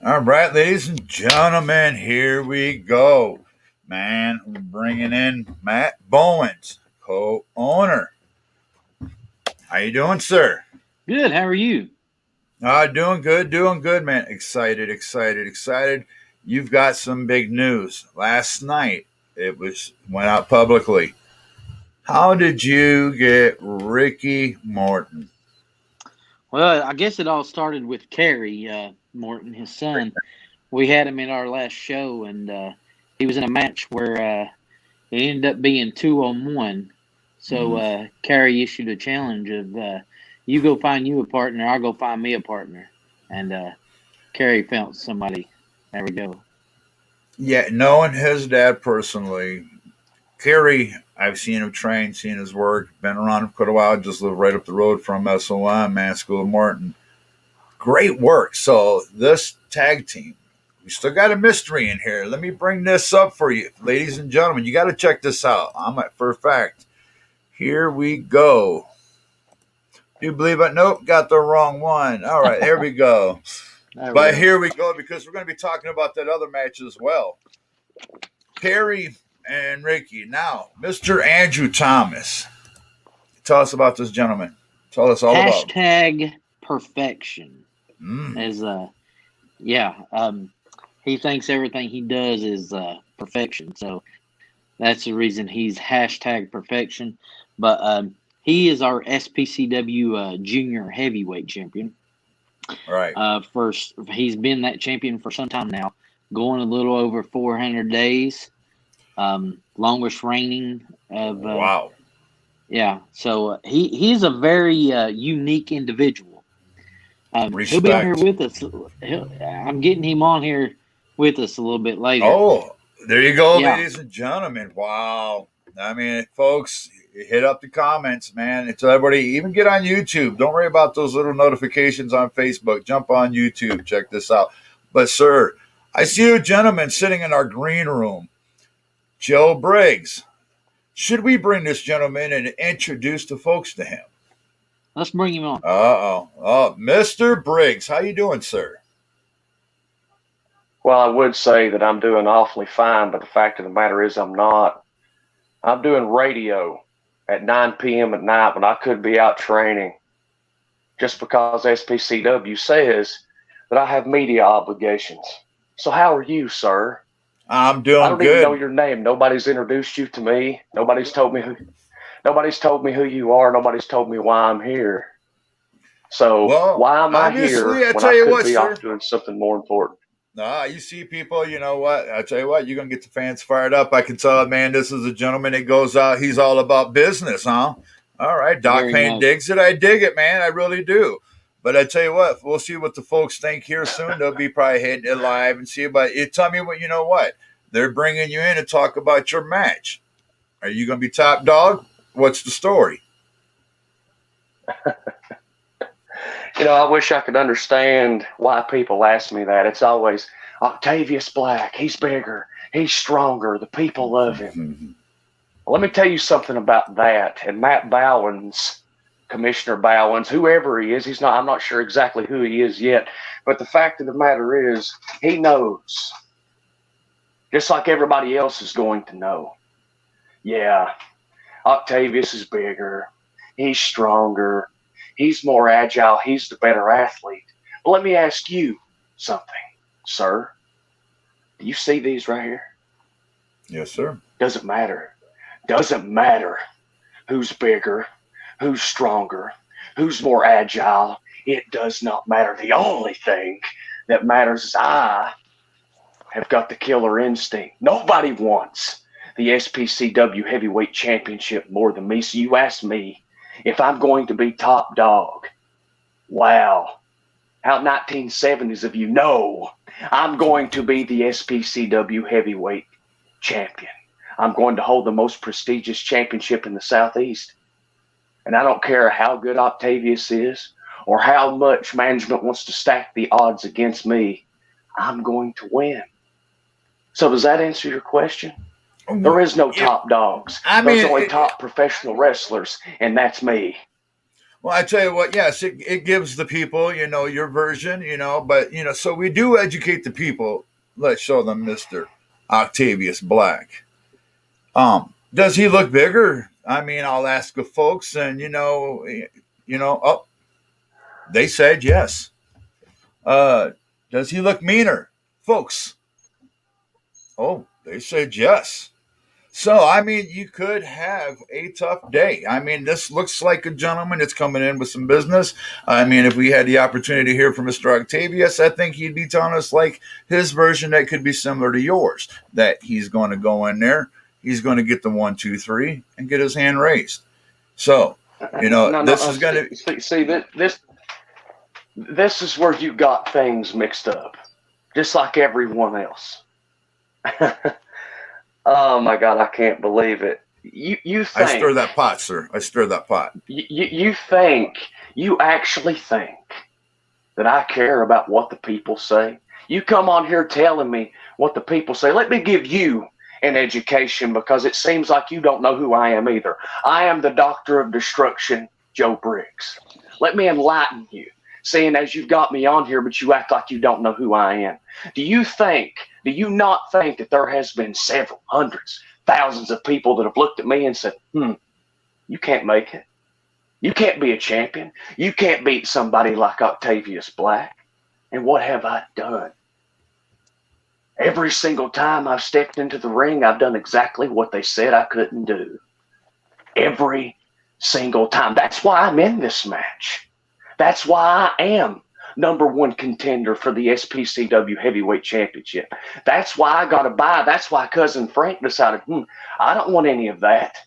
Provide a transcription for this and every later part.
All right, ladies and gentlemen, here we go. Man, we're bringing in Matt Bowens, co-owner. How you doing, sir? Good. How are you? Doing good, man. Excited. You've got some big news. Last night, went out publicly. How did you get Ricky Morton? Well, I guess it all started with Kerry Morton, his son. We had him in our last show, and he was in a match where it ended up being 2-on-1. So Kerry issued a challenge of you go find you a partner, I'll go find me a partner. And Kerry found somebody. There we go. Yeah, knowing his dad personally, Kerry, I've seen him train, seen his work, been around him quite a while, just live right up the road from SOM, man, School of Morton. Great work. So this tag team, we still got a mystery in here. Let me bring this up for you, ladies and gentlemen. You got to check this out. I'm at for a fact. Here we go. Do you believe it? Nope, got the wrong one. All right, there we go. But here we go, because we're going to be talking about that other match as well. Kerry and Ricky. Now, Mr. Andrew Thomas. Tell us about this gentleman. Tell us all about him. Hashtag perfection. As he thinks everything he does is perfection. So that's the reason he's hashtag perfection. But he is our SPCW junior heavyweight champion. Right. He's been that champion for some time now, going a little over 400 days. Longest reigning of wow. Yeah, so he's a very unique individual. He'll be on here with us. I'm getting him on here with us a little bit later. Oh, there you go, ladies and gentlemen. Wow. I mean, folks, hit up the comments, man. It's everybody. Even get on YouTube. Don't worry about those little notifications on Facebook. Jump on YouTube. Check this out. But, sir, I see a gentleman sitting in our green room, Joe Briggs. Should we bring this gentleman and introduce the folks to him? Let's bring him on. Oh, Mr. Briggs. How you doing, sir? Well, I would say that I'm doing awfully fine, but the fact of the matter is I'm not. I'm doing radio at 9 p.m. at night when I could be out training, just because SPCW says that I have media obligations. So how are you, sir? I'm doing good. I don't even know your name. Nobody's introduced you to me. Nobody's told me who you are. Nobody's told me why I'm here. So why am I here when I could be off doing something more important? You see people, you know what? I tell you what, you're going to get the fans fired up. I can tell, man, this is a gentleman that goes out. He's all about business, huh? All right, Doc Payne digs it. I dig it, man. I really do. But I tell you what, we'll see what the folks think here soon. They'll be probably hitting it live and see about it. Tell me what, you know what? They're bringing you in to talk about your match. Are you going to be top dog? What's the story? I wish I could understand why people ask me that. It's always Octavius Black. He's bigger. He's stronger. The people love him. Mm-hmm. Well, let me tell you something about that. And Matt Bowens, Commissioner Bowens, whoever he is, I'm not sure exactly who he is yet. But the fact of the matter is, he knows. Just like everybody else is going to know. Yeah, Octavius is bigger. He's stronger. He's more agile. He's the better athlete. But let me ask you something, sir. Do you see these right here? Yes, sir. Doesn't matter. Doesn't matter who's bigger, who's stronger, who's more agile. It does not matter. The only thing that matters is I have got the killer instinct. Nobody wants the SPCW Heavyweight Championship more than me. So you ask me if I'm going to be top dog. Wow. How 1970s of you know I'm going to be the SPCW Heavyweight Champion. I'm going to hold the most prestigious championship in the Southeast. And I don't care how good Octavius is or how much management wants to stack the odds against me. I'm going to win. So does that answer your question? There is no top dogs. There's only top professional wrestlers, and that's me. Well, I tell you what, yes, it gives the people, your version, but, so we do educate the people. Let's show them Mr. Octavius Black. Does he look bigger? I mean, I'll ask the folks, and, oh, they said yes. Uh, does he look meaner? Folks, oh, they said yes. So, I mean, you could have a tough day. I mean, this looks like a gentleman that's coming in with some business. I mean, if we had the opportunity to hear from Mr. Octavius, I think he'd be telling us like his version that could be similar to yours. That he's going to go in there, he's going to get the 1, 2, 3, and get his hand raised. So, No, no. this is going to. See that this is where you got things mixed up, just like everyone else. Oh my God, I can't believe it. You I think stir that pot, sir. I stir that pot. you actually think that I care about what the people say? You come on here telling me what the people say. Let me give you an education, because it seems like you don't know who I am either. I am the Doctor of Destruction, Joe Briggs. Let me enlighten you, seeing as you've got me on here, but you act like you don't know who I am. Do you not think that there has been several hundreds, thousands of people that have looked at me and said, you can't make it. You can't be a champion. You can't beat somebody like Octavius Black. And what have I done? Every single time I've stepped into the ring, I've done exactly what they said I couldn't do. Every single time. That's why I'm in this match. That's why I am #1 contender for the SPCW Heavyweight Championship. That's why I got a bye. That's why Cousin Frank decided, I don't want any of that.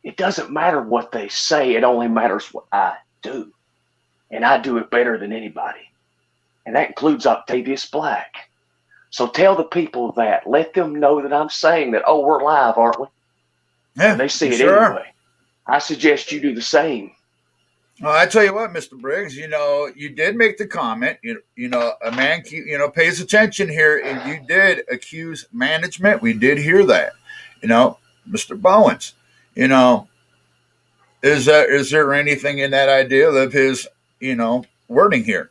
It doesn't matter what they say. It only matters what I do. And I do it better than anybody. And that includes Octavius Black. So tell the people that. Let them know that I'm saying that, we're live, aren't we? Yeah, And they see it sure anyway. I suggest you do the same. Well, I tell you what, Mr. Briggs, you did make the comment. A man, pays attention here, and you did accuse management. We did hear that. Mr. Bowens. Is there anything in that idea of his, wording here?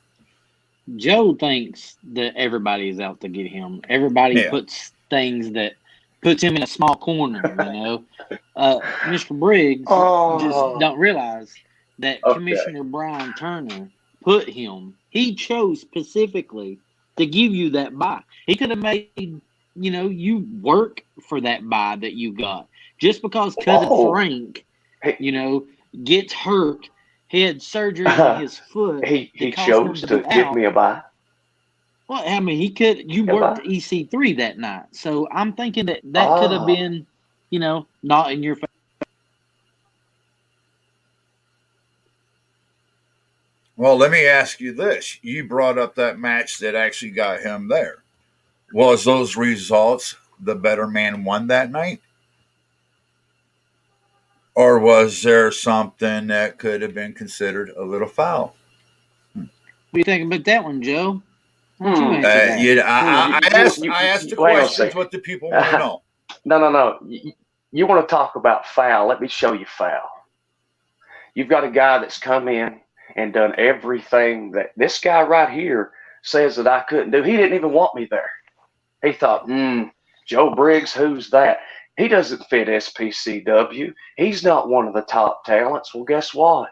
Joe thinks that everybody is out to get him. Everybody Yeah. puts things that puts him in a small corner, Mr. Briggs just don't realize that Commissioner Brian Turner put him. He chose specifically to give you that bye. He could have made, you work for that bye that you got. Just because Cousin Frank, gets hurt, he had surgery on his foot. He chose to give me a bye. Well, I mean, you worked EC3 that night. So I'm thinking that could have been, not in your favor. Well, let me ask you this. You brought up that match that actually got him there. Was those results the better man won that night? Or was there something that could have been considered a little foul? What do you think about that one, Joe? I asked the questions what the people want to know. No. You want to talk about foul? Let me show you foul. You've got a guy that's come in and done everything that this guy right here says that I couldn't do. He didn't even want me there. He thought, Joe Briggs, who's that? He doesn't fit SPCW. He's not one of the top talents. Well, guess what?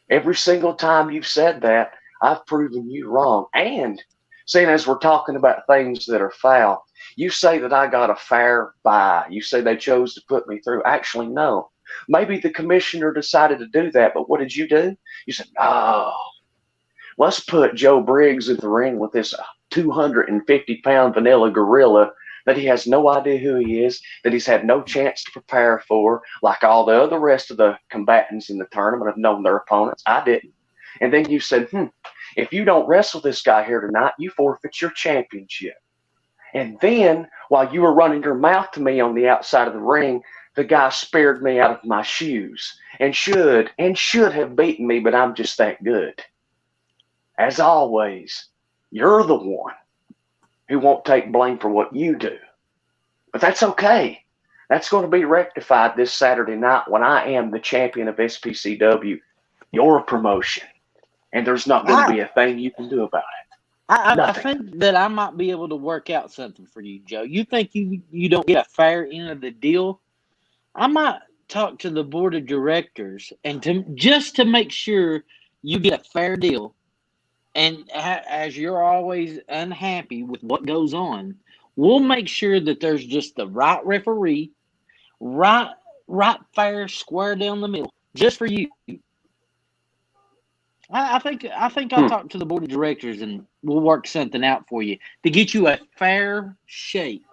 Every single time you've said that, I've proven you wrong. And seeing as we're talking about things that are foul, you say that I got a fair bye. You say they chose to put me through. Actually, no. Maybe the commissioner decided to do that, but what did you do? You said, no. Let's put Joe Briggs in the ring with this 250-pound vanilla gorilla that he has no idea who he is, that he's had no chance to prepare for, like all the other rest of the combatants in the tournament have known their opponents. I didn't. And then you said, if you don't wrestle this guy here tonight, you forfeit your championship. And then, while you were running your mouth to me on the outside of the ring, the guy spared me out of my shoes and should have beaten me, but I'm just that good. As always, you're the one who won't take blame for what you do. But that's okay. That's going to be rectified this Saturday night when I am the champion of SPCW your promotion, and there's not going to be a thing you can do about it. I think that I might be able to work out something for you, Joe. You think you don't get a fair end of the deal? I might talk to the board of directors and just to make sure you get a fair deal. And as you're always unhappy with what goes on, we'll make sure that there's just the right referee, right fair, square down the middle, just for you. I think I'll talk to the board of directors and we'll work something out for you to get you a fair shake.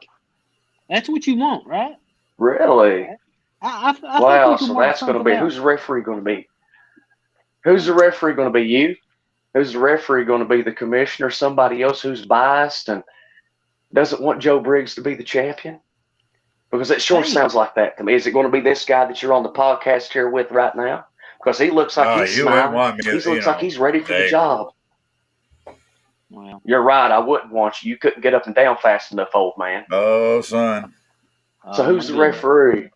That's what you want, right? Really? I Wow, think we can so work that's going to something be, out. who's the referee going to be? Who's the referee going to be? You? Who's the referee going to be? The commissioner? Somebody else who's biased and doesn't want Joe Briggs to be the champion? Because it sure sounds like that to me. Is it going to be this guy that you're on the podcast here with right now? Because he looks like he's You wouldn't smiling. want me, He looks like he's ready for the hey. job. Well, you're right. I wouldn't want you. You couldn't get up and down fast enough, old man. Oh, son. So who's the referee?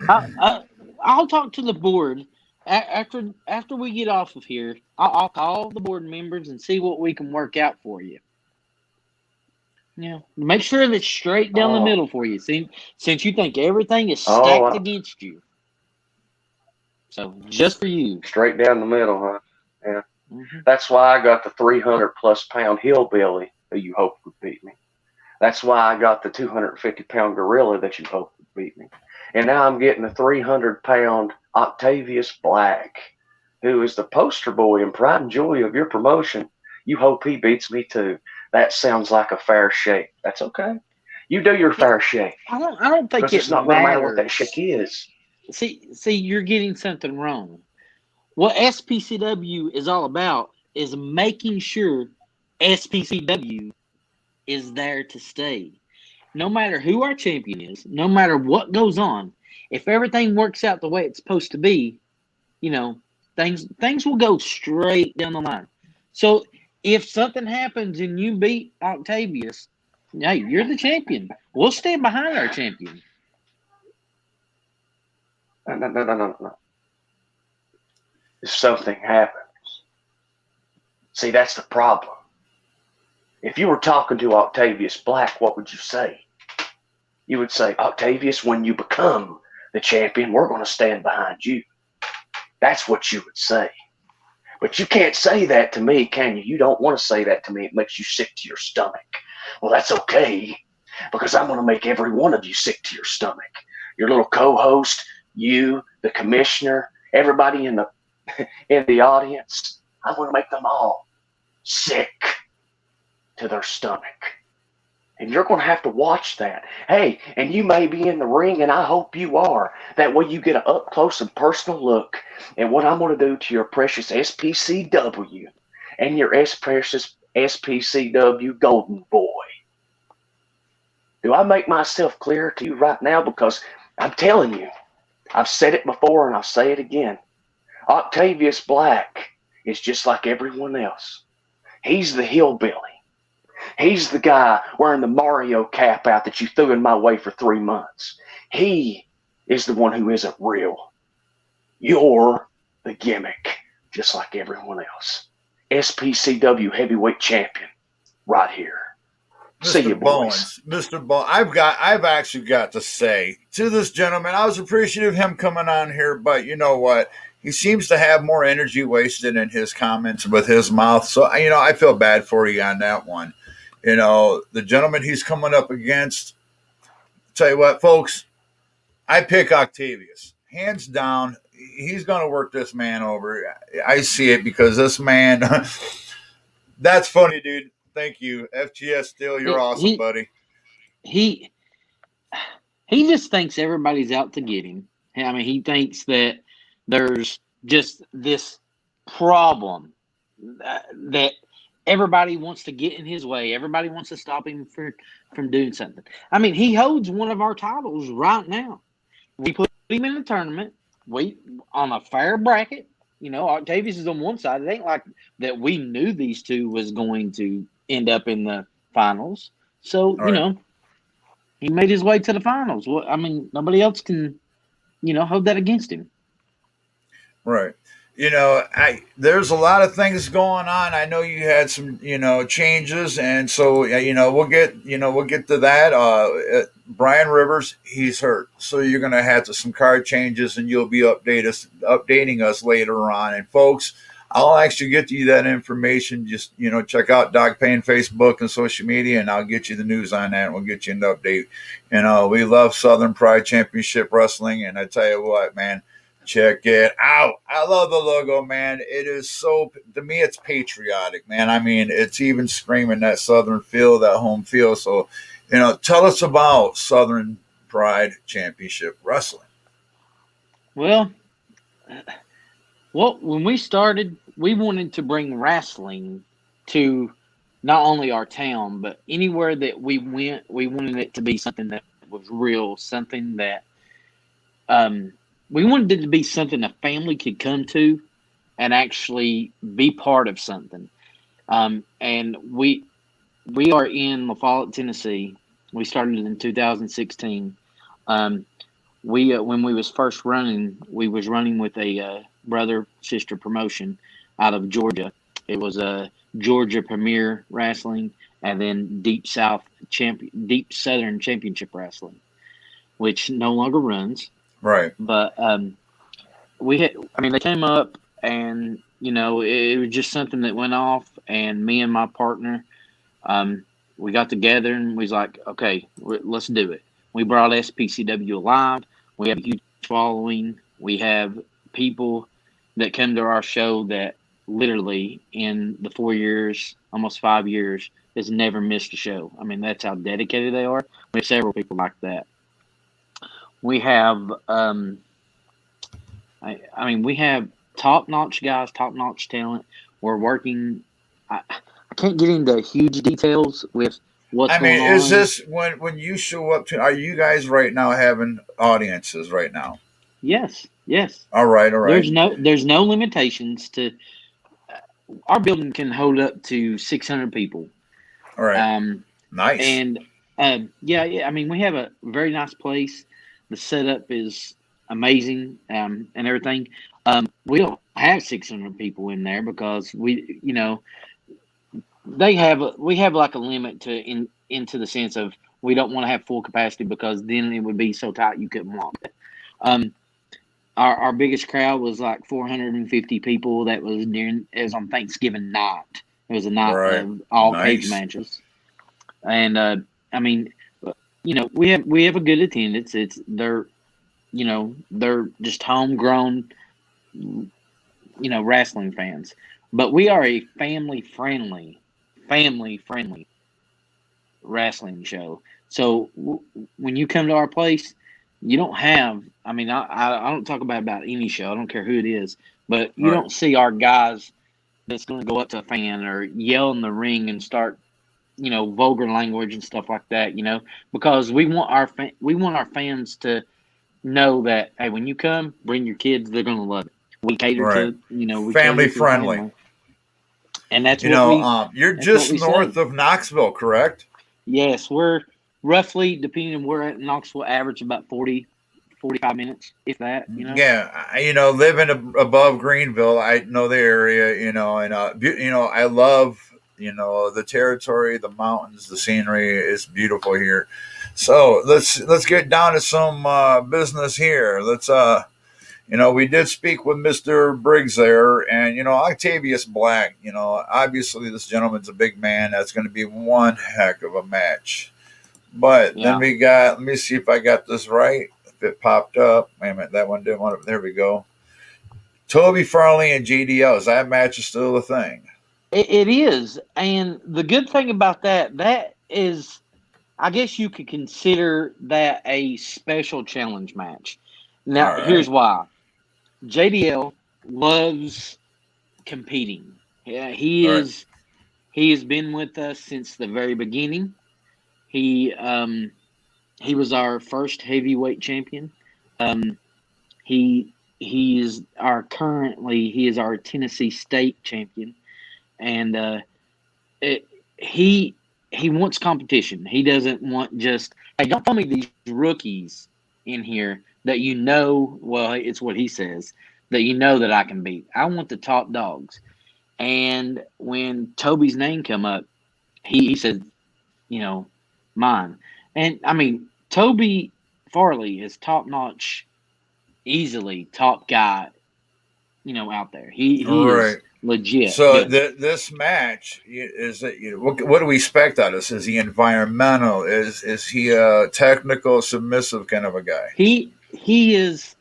I'll talk to the board after we get off of here. I'll call the board members and see what we can work out for you. Yeah, make sure that it's straight down the middle for you. Since you think everything is stacked against you, so just for you, straight down the middle, huh? Yeah. Mm-hmm. That's why I got the 300+ pound hillbilly who you hope would beat me. That's why I got the 250-pound gorilla that you hope would beat me. And now I'm getting a 300-pound Octavius Black, who is the poster boy and pride and joy of your promotion. You hope he beats me too. That sounds like a fair shake. That's okay. You do your fair shake. I don't think it's not going to matter what that shake is. See, you're getting something wrong. What SPCW is all about is making sure SPCW is there to stay. No matter who our champion is, no matter what goes on, if everything works out the way it's supposed to be, things will go straight down the line. So if something happens and you beat Octavius, hey, you're the champion. We'll stand behind our champion. No. If something happens, see, that's the problem. If you were talking to Octavius Black, what would you say? You would say, Octavius, when you become the champion, we're going to stand behind you. That's what you would say. But you can't say that to me, can you? You don't want to say that to me. It makes you sick to your stomach. Well, that's okay, because I'm going to make every one of you sick to your stomach. Your little co-host, you, the commissioner, everybody in the audience, I'm going to make them all sick to their stomach. And you're going to have to watch that. Hey, and you may be in the ring, and I hope you are. That way you get an up-close and personal look at what I'm going to do to your precious SPCW and your precious SPCW Golden Boy. Do I make myself clear to you right now? Because I'm telling you, I've said it before and I'll say it again. Octavius Black is just like everyone else. He's the hillbilly. He's the guy wearing the Mario cap out that you threw in my way for 3 months. He is the one who isn't real. You're the gimmick, just like everyone else. SPCW heavyweight champion, right here. See you, boys. Mr. Bowens, I've actually got to say to this gentleman, I was appreciative of him coming on here, but you know what? He seems to have more energy wasted in his comments with his mouth. So, I feel bad for you on that one. The gentleman he's coming up against, tell you what, folks, I pick Octavius. Hands down, he's going to work this man over. I see it because this man, that's funny, dude. Thank you. FGS Steel, you're awesome, buddy. He just thinks everybody's out to get him. I mean, he thinks that there's just this problem that everybody wants to get in his way. Everybody wants to stop him from doing something. I mean, he holds one of our titles right now. We put him in the tournament. We on a fair bracket. Octavius is on one side. It ain't like that we knew these two was going to end up in the finals. So, he made his way to the finals. Well, I mean, nobody else can, hold that against him. Right. There's a lot of things going on. I know you had some changes, and so we'll get to that. Brian Rivers, he's hurt, so you're gonna have to some card changes, and you'll be updating us later on. And folks, I'll actually get you that information. Just check out Doc Payne Facebook and social media, and I'll get you the news on that. And we'll get you an update. We love Southern Pride Championship Wrestling, and I tell you what, man. Check it out. I love the logo, man. It is to me, it's patriotic, man. I mean, it's even screaming that Southern feel, that home feel. So, tell us about Southern Pride Championship Wrestling. Well, when we started, we wanted to bring wrestling to not only our town, but anywhere that we went. We wanted it to be something that was real, something that we wanted it to be something a family could come to and actually be part of something. And we are in La Follette, Tennessee. We started in 2016. When we was first running, we was running with a brother sister promotion out of Georgia. It was a Georgia Premier Wrestling, and then Deep Southern Championship Wrestling, which no longer runs. Right. But they came up, and it was just something that went off, and me and my partner, we got together and we was like, okay, let's do it. We brought SPCW alive. We have a huge following. We have people that come to our show that literally in the 4 years, almost 5 years, has never missed a show. I mean, that's how dedicated they are. We have several people like that. We have, we have top-notch guys, top-notch talent. We're working. I can't get into huge details with what's going on. Is this when you show up to? Are you guys right now having audiences right now? Yes. All right. There's no limitations to. Our building can hold up to 600 people. All right. Nice. And yeah. I mean, we have a very nice place. The setup is amazing, and everything. We don't have 600 people in there because we have like a limit to into the sense of we don't want to have full capacity because then it would be so tight you couldn't walk. Our biggest crowd was like 450 people. It was on Thanksgiving night. It was a night of all cage matches, and we have a good attendance. They're just homegrown, wrestling fans. But we are a family friendly wrestling show. So when you come to our place, you don't have. I mean, I don't talk about any show. I don't care who it is, but you don't see our guys that's going to go up to a fan or yell in the ring and start, vulgar language and stuff like that. Because we want our fans to know that, hey, when you come, bring your kids. They're going to love it. We cater to, we family friendly. Family. And that's you're just north of Knoxville, correct? Yes, we're roughly, depending on where we're at in Knoxville, average about 40, 45 minutes, if that. Yeah, living above Greenville, I know the area. And I love the territory, the mountains, the scenery is beautiful here. So let's get down to some business here. Let's we did speak with Mr. Briggs there, and Octavius Black. Obviously this gentleman's a big man. That's going to be one heck of a match. But then we got. Let me see if I got this right. If it popped up, wait a minute, that one didn't want it. There we go. Toby Farley and JDL. That match is still a thing. It is, and the good thing about that is, I guess you could consider that a special challenge match. Now, here's why. JDL loves competing. Yeah, he has been with us since the very beginning. He was our first heavyweight champion. He is our Tennessee State champion, and he wants competition. He doesn't want just, hey, don't tell me these rookies in here that well, it's what he says, that you know that I can beat. I want the top dogs. And when Toby's name come up, he said, you know, mine. And I mean, Toby Farley is top notch, easily top guy, out there. He is Right. legit So good. this match is it. What do we expect out of this? Is he environmental? Is he a technical, submissive kind of a guy? He is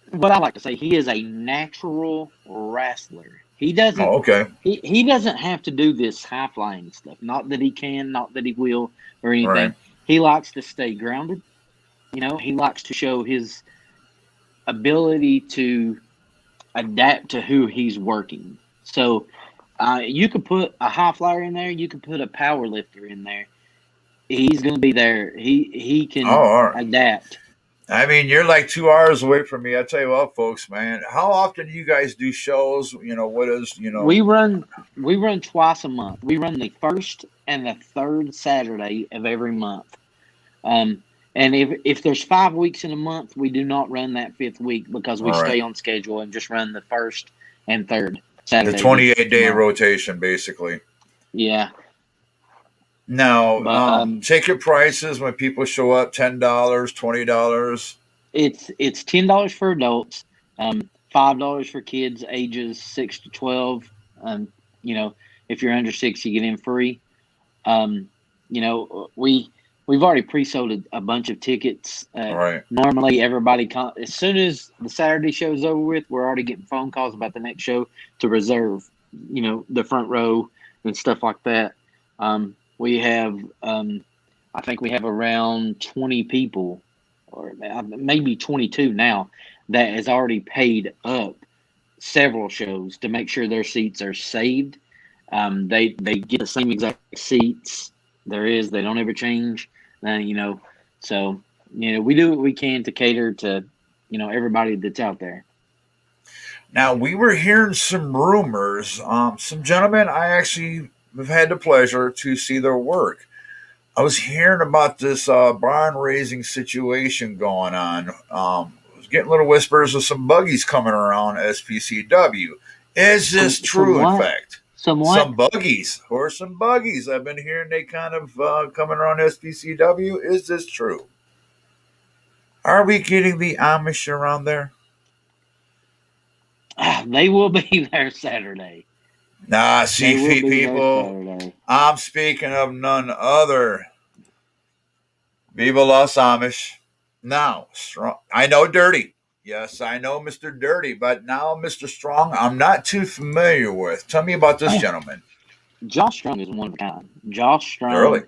what I like to say. He is a natural wrestler. Oh, okay. He doesn't have to do this high flying stuff. Not that he can, not that he will, or Right. anything. He likes to stay grounded. He likes to show his ability to adapt to who he's working. So you could put a high flyer in there. You could put a power lifter in there. He's going to be there. He Oh, can all right. adapt. I mean, you're like 2 hours away from me. I tell you what, folks, man. How often do you guys do shows? What is We run twice a month. We run the first and the third Saturday of every month. And if there's 5 weeks in a month, we do not run that fifth week because we All right. stay on schedule and just run the first and third The Saturday. 28-day rotation, basically. Yeah. Now, But ticket prices when people show up: $10, $20. it's $10 for adults, $5 for kids ages 6 to 12. If you're under 6, you get in free. We've already pre-sold a bunch of tickets. All right. Normally, everybody as soon as the Saturday show's over with, we're already getting phone calls about the next show to reserve, the front row and stuff like that. We have, I think we have around 20 people, or maybe 22 now, that has already paid up several shows to make sure their seats are saved. They get the same exact seats they don't ever change. So we do what we can to cater to everybody that's out there. Now, we were hearing some rumors. Some gentlemen I actually have had the pleasure to see their work. I was hearing about this barn raising situation going on. I was getting little whispers of some buggies coming around SPCW. Is this true, in fact? Some buggies. I've been hearing they kind of coming around SPCW. Is this true? Are we getting the Amish around there? They will be there Saturday. Nah, see, people, I'm speaking of none other. Viva Los Amish. Now, Strong. I know Dirty. Yes, I know Mr. Dirty, but now Mr. Strong, I'm not too familiar with. Tell me about this gentleman. Josh Strong is one of a kind. Josh Strong. Really?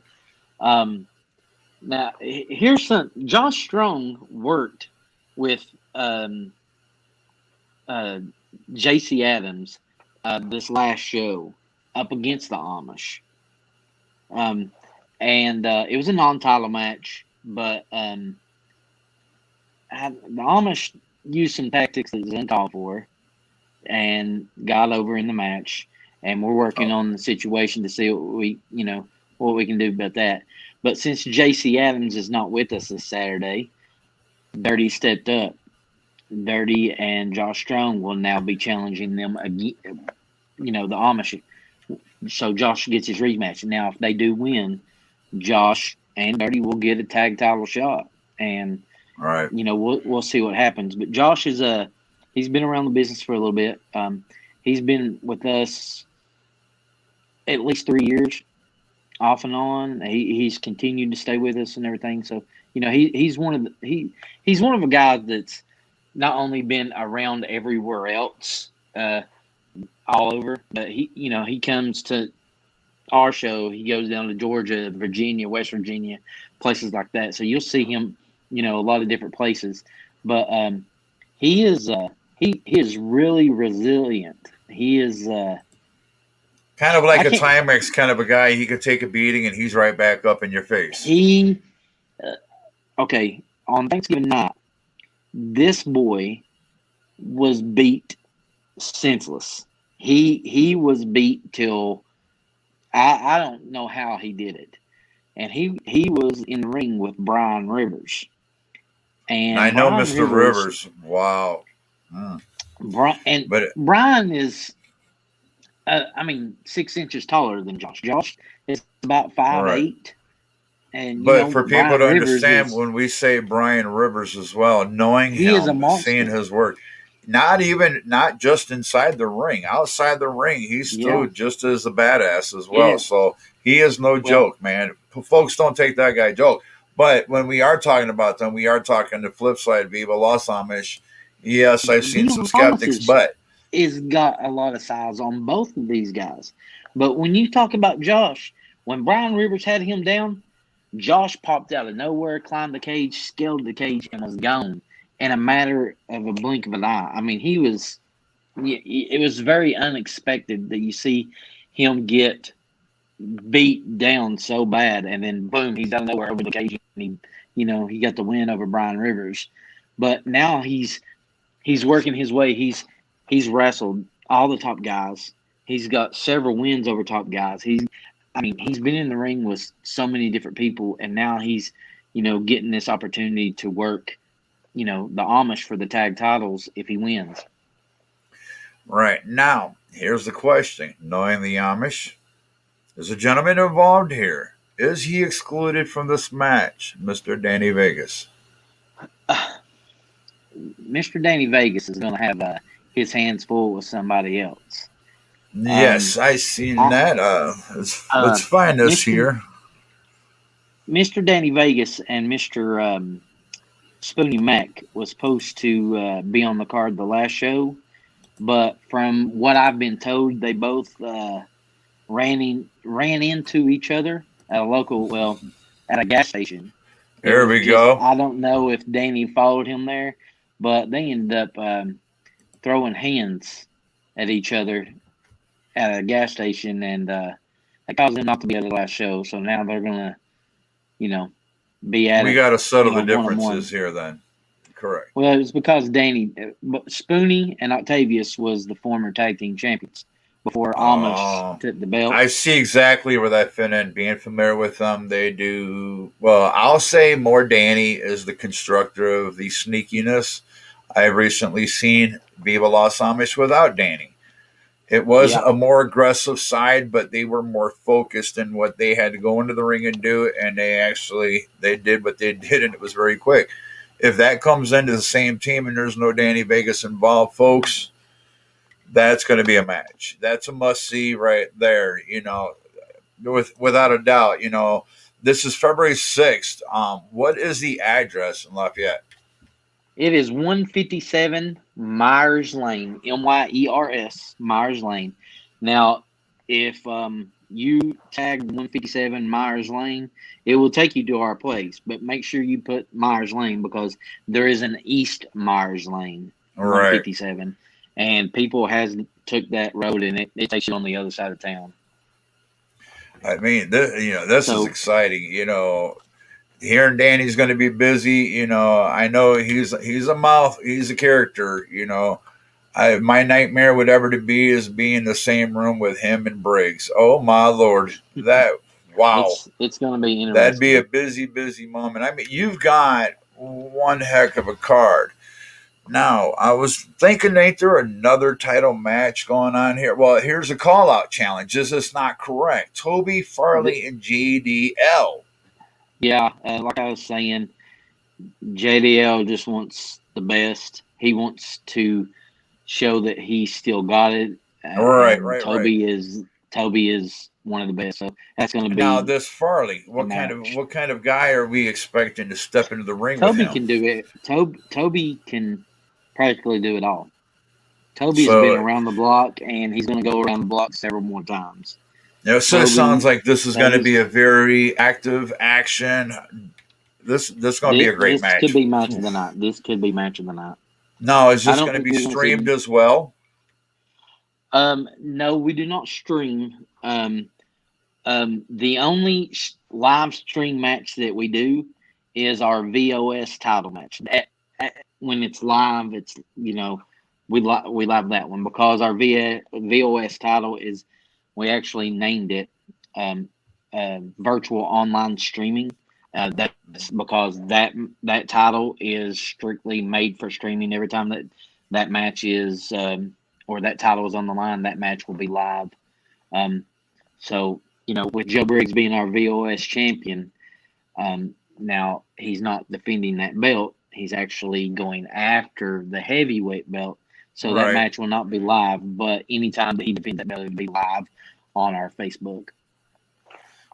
Now, here's some. Josh Strong worked with J.C. Adams this last show up against the Amish. And it was a non-title match, but the Amish used some tactics that was uncalled for and got over in the match. And we're working on the situation to see what we can do about that. But since J.C. Adams is not with us this Saturday, Dirty stepped up. Dirty and Josh Strong will now be challenging them again, the Amish. So Josh gets his rematch. Now, if they do win, Josh and Dirty will get a tag title shot, and right. We'll see what happens. But Josh is he's been around the business for a little bit. He's been with us at least 3 years, off and on. He's continued to stay with us and everything. So he's one of the guys that's not only been around everywhere else, all over, but he comes to our show. He goes down to Georgia, Virginia, West Virginia, places like that. So you'll see him, a lot of different places. But he is really resilient. He is kind of like a Timex kind of a guy. He could take a beating and he's right back up in your face. Okay, on Thanksgiving night, this boy was beat senseless. He was beat till I don't know how he did it. And he was in the ring with Brian Rivers. And I And know Brian Mr. Rivers, Rivers. Wow. Mm. And But Brian is, 6 inches taller than Josh. Josh is about five right. eight, and But for people Brian to Rivers understand, is when we say Brian Rivers as well, knowing he is a him, seeing monster. his work, not just inside the ring, outside the ring, he's still Yeah, just as a badass as well. yes. So he is no Well, joke, man. Folks don't take that guy joke. But when we are talking about them, we are talking the flip side, Viva Los Amish. Yes, I've seen some Viva skeptics, Thomas but is got a lot of size on both of these guys. But when you talk about Josh, when Brian Rivers had him down, Josh popped out of nowhere, climbed the cage, scaled the cage, and was gone in a matter of a blink of an eye. I mean, it was very unexpected that you see him get beat down so bad, and then boom, he's out of nowhere over the cage, and he got the win over Brian Rivers. But now he's working his way. He's wrestled all the top guys. He's got several wins over top guys. He's been in the ring with so many different people, and now he's getting this opportunity to work the Amish for the tag titles if he wins. right now, here's the question: knowing the Amish, is a gentleman involved here? Is he excluded from this match, Mr. Danny Vegas? Mr. Danny Vegas is going to have his hands full with somebody else. Yes, I seen I, that. Let's find this Mr. here. Mr. Danny Vegas and Mr. Spoonie Mac was supposed to be on the card the last show, but from what I've been told, they both ran into each other at at a gas station. It There was we just, go. I don't know if Danny followed him there, but they ended up throwing hands at each other at a gas station, and that caused them not to be at the last show. So now they're gonna, be at We it, got to settle the one on differences one. here then. Correct. Well, it was because Spoonie and Octavius was the former tag team champions before Amish Oh, took the I belts. see exactly where that fit in. Being familiar with them, they do well. I'll say more. Danny is the constructor of the sneakiness. I've recently seen Viva Los Amish without Danny. It was Yeah, a more aggressive side, but they were more focused in what they had to go into the ring and do, and they did what they did, and it was very quick. If that comes into the same team and there's no Danny Vegas involved, folks, that's going to be a match. That's a must see right there. Without a doubt. This is February 6th. What is the address in Lafayette? it is 157 Myers Lane, Myers Myers Lane. Now, if you tag 157 Myers Lane, it will take you to our place. But make sure you put Myers Lane because there is an East Myers Lane, All right. 157, and people has took that road and it takes you on the other side of town. I mean, this is So exciting. Hearing Danny's going to be busy. I know he's a mouth. He's a character. My nightmare would ever to be is be in the same room with him and Briggs. Oh my lord, wow, it's going to be that'd be a interesting. busy, busy moment. I mean, you've got one heck of a card. Now, I was thinking, ain't there another title match going on here? Well, here's a call out challenge. Is this not correct? Toby Farley and GDL. Yeah, like I was saying, JDL just wants the best. He wants to show that he still got it, Right, and right, right. Toby is one of the best. So that's going to Now, be this Farley, a what match. kind of guy are we expecting to step into the ring with Toby him? can do it. Toby can practically do it all. Toby has been So, around the block, and he's going to go around the block several more times. so it sounds Toby, like this is going to be Toby's a very active action. This going to be a great this could match. be match of the night. This could be match of the night. Now, is I this don't going to think be we're going to streamed see. as well? No, we do not stream. The only live stream match that we do is our VOS title match. When it's live, it's we live that one because our VOS title is we actually named it virtual online streaming. That's because that title is strictly made for streaming. Every time that match is or that title is on the line, that match will be live. Um, so with Joe Briggs being our VOS champion, now he's not defending that belt. He's actually going after the heavyweight belt. So that Right. match will not be live, but anytime that he defends that belt, it'll be live on our Facebook.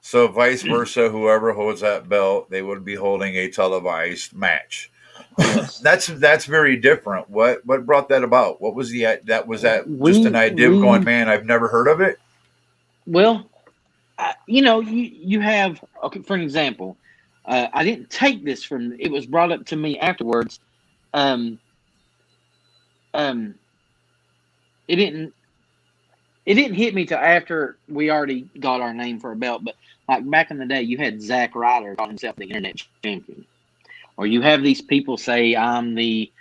So vice versa, whoever holds that belt, they would be holding a televised match. Yes. That's very different. What brought that about? What was that just an We idea of going, we man, I've never heard of it? well, you have, okay, for an example, I didn't take this from, it was brought up to me afterwards. Um, um, it didn't hit me till after we already got our name for a belt. But like back in the day, you had Zack Ryder call himself the internet champion, or you have these people say I'm the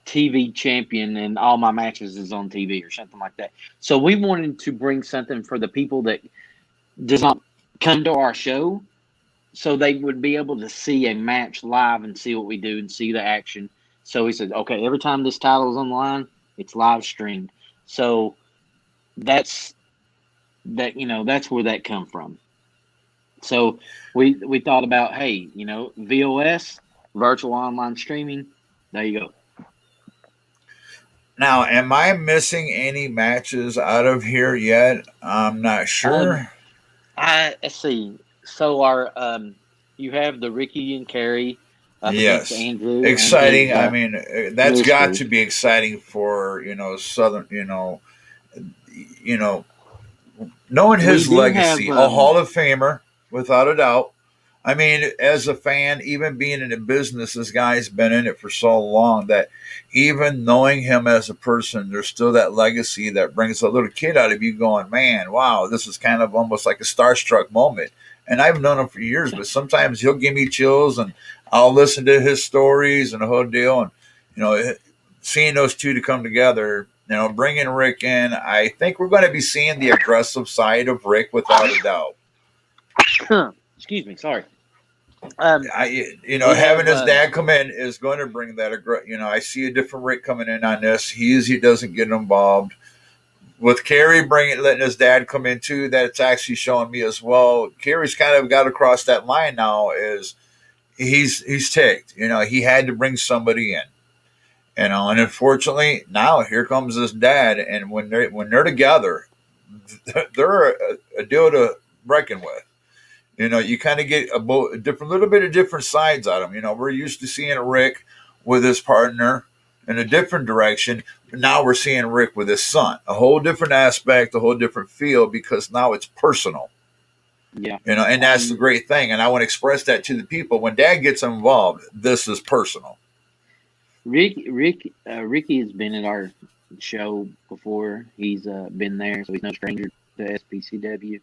TV champion and all my matches is on TV or something like that. So we wanted to bring something for the people that does not come to our show, so they would be able to see a match live and see what we do and see the action. So we said, okay, every time this title is on the line, it's live streamed. So that's that's where that come from. So we thought about, hey, VOS, virtual online streaming. There you go. Now, am I missing any matches out of here yet? I'm not Um, sure. let's see. So our you have the Ricky and Carrie up against Yes. Andrew and his Exciting. I mean, that's got mystery. to be exciting for, Southern, you know, knowing We his do have legacy, a Hall of Famer, without a doubt. I mean, as a fan, even being in the business, this guy's been in it for so long that even knowing him as a person, there's still that legacy that brings a little kid out of you going, man, wow, this is kind of almost like a starstruck moment. And I've known him for years, but sometimes he'll give me chills and I'll listen to his stories and the whole deal. And, you know, seeing those two to come together, bringing Rick in, I think we're going to be seeing the aggressive side of Rick without a doubt. excuse me, sorry. We Having have his dad come in is going to bring that. I see a different Rick coming in on this. He doesn't get involved with Kerry letting his dad come in too. That's actually showing me as well. Kerry's kind of got across that line now. Is he's ticked. He had to bring somebody in. And unfortunately now here comes his dad, and when they're together, they're a deal to reckon with. You kind of get a different, little bit of different sides on him. We're used to seeing Rick with his partner in a different direction, but now we're seeing Rick with his son, a whole different aspect, a whole different feel, because now it's personal. yeah. And that's the great thing. And I want to express that to the people. When Dad gets involved, this is personal. Ricky has been at our show before. He's been there, so he's no stranger to SPCW.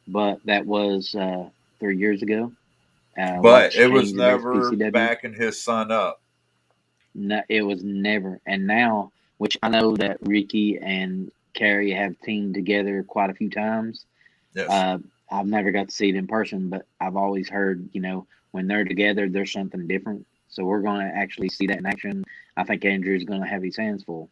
But that was 3 years ago. But it was changed at never SPCW. backing his son up. No, it was never. And now, which I know that Ricky and Carrie have teamed together quite a few times. Yes. I've never got to see it in person, but I've always heard, when they're together, there's something different. So we're going to actually see that in action. I think Andrew's going to have his hands full.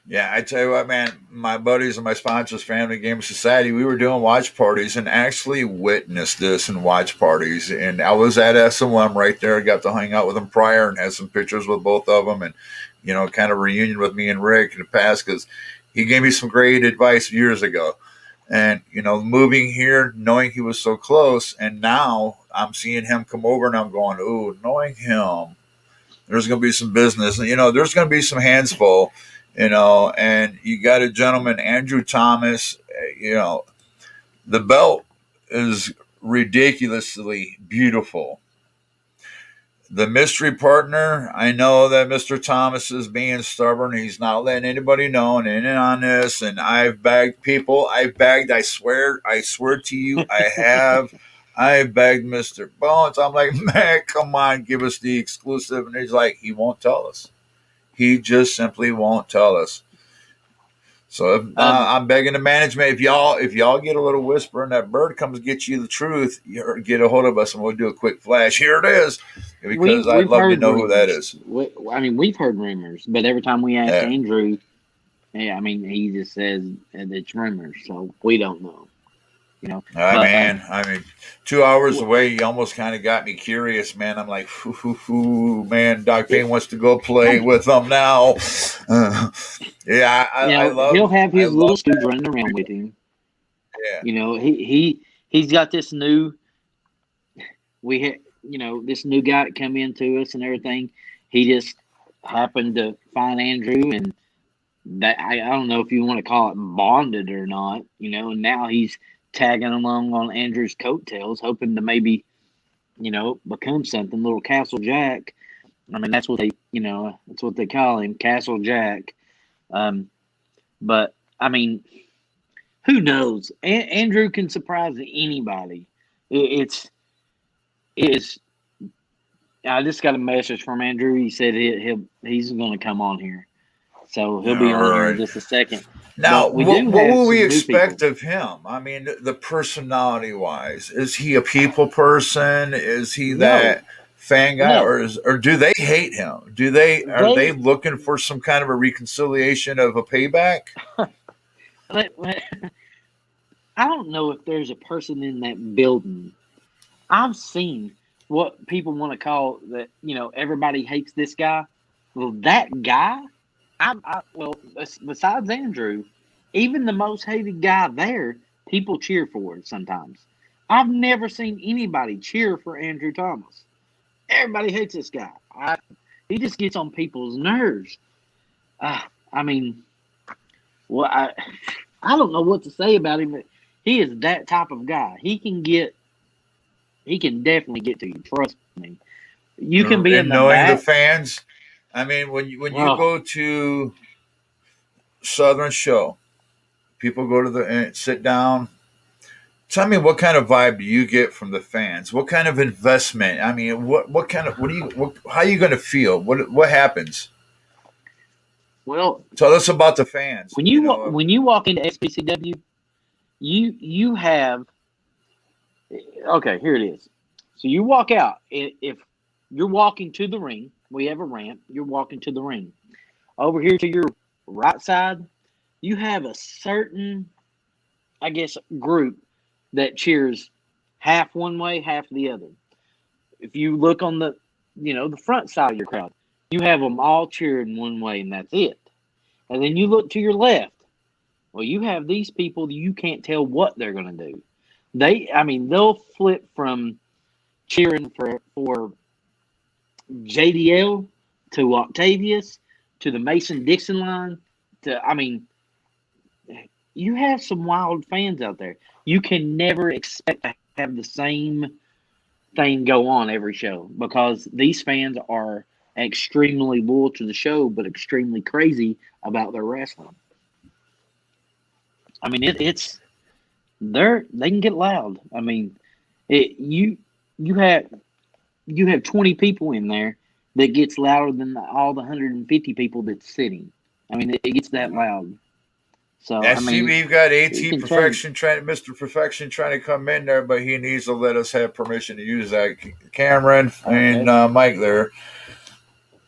Yeah, I tell you what, man, my buddies and my sponsors, Family Game Society, we were doing watch parties and actually witnessed this in watch parties. And I was at SOM right there. I got to hang out with them prior and had some pictures with both of them, and, kind of reunion with me and Rick in the past, because he gave me some great advice years ago. And, moving here, knowing he was so close, and now I'm seeing him come over and I'm going, ooh, knowing him, there's going to be some business. And, there's going to be some hands full. And you got a gentleman, Andrew Thomas. The belt is ridiculously beautiful. The mystery partner, I know that Mr. Thomas is being stubborn. He's not letting anybody know and in on this. And I've bagged people. I swear to you, I have. I begged Mr. Bones. I'm like, man, come on, give us the exclusive. And he's like, he won't tell us. He just simply won't tell us. So I'm begging the management, if y'all get a little whisper and that bird comes get you the truth, you get a hold of us and we'll do a quick flash. Here it is, because I'd we've love to heard know who that rumors. is. We've heard rumors, but every time we ask Yeah. Andrew, yeah, I mean, he just says it's rumors, so we don't know. You know, Man, I mean, 2 hours away, you almost kind of got me curious, man. I'm like, man, Doc Payne wants to go play with them now. Yeah, he'll have I his little love stooge that. running around with him. Yeah. You know, he's got this new this new guy that come into us and everything. He just happened to find Andrew, and that I don't know if you want to call it bonded or not. And now he's tagging along on Andrew's coattails, hoping to maybe become something. Little Castle Jack. I mean, that's what they call him, Castle Jack. But I mean, who knows? Andrew can surprise anybody. It's. I just got a message from Andrew. He said he's going to come on here, so he'll be All on here in right. just a second. Now, But we do what have will we some new people. expect of him? I mean, the personality wise, is he a people person? Is he No, that fan guy, no, or do they hate him? Are they they. looking for some kind of a reconciliation of a payback? I don't know if there's a person in that building. I've seen what people want to call that. Everybody hates this guy. Well, that guy. Besides Andrew, even the most hated guy there, people cheer for it sometimes. I've never seen anybody cheer for Andrew Thomas. Everybody hates this guy. He just gets on people's nerves. I mean, well, I don't know what to say about him, but he is that type of guy. He can definitely get to you. Trust me. You can be in And the knowing the back. fans, I mean, when you Oh, go to Southern Show, people go to the sit down. Tell me, what kind of vibe do you get from the fans? What kind of investment? I mean, what kind of how are you going to feel? What happens? well, Tell us about the fans. when you walk into SPCW, you have okay. Here it is. So you walk out. If you're walking to the ring, we have a ramp. You're walking to the ring. Over here to your right side, you have a certain, I guess, group that cheers half one way, half the other. If you look on the front side of your crowd, you have them all cheering one way, and that's it. And then you look to your left. Well, you have these people that you can't tell what they're going to do. They'll flip from cheering for JDL to Octavius to the Mason Dixon line. You have some wild fans out there. You can never expect to have the same thing go on every show because these fans are extremely loyal to the show, but extremely crazy about their wrestling. I mean, they can get loud. I mean, you have 20 people in there that gets louder than all the 150 people that's sitting. I mean, it gets that loud. So I I see mean, we've got you AT can change. Perfection Mr. Perfection trying to come in there, but he needs to let us have permission to use that. Cameron and Okay. Mike there.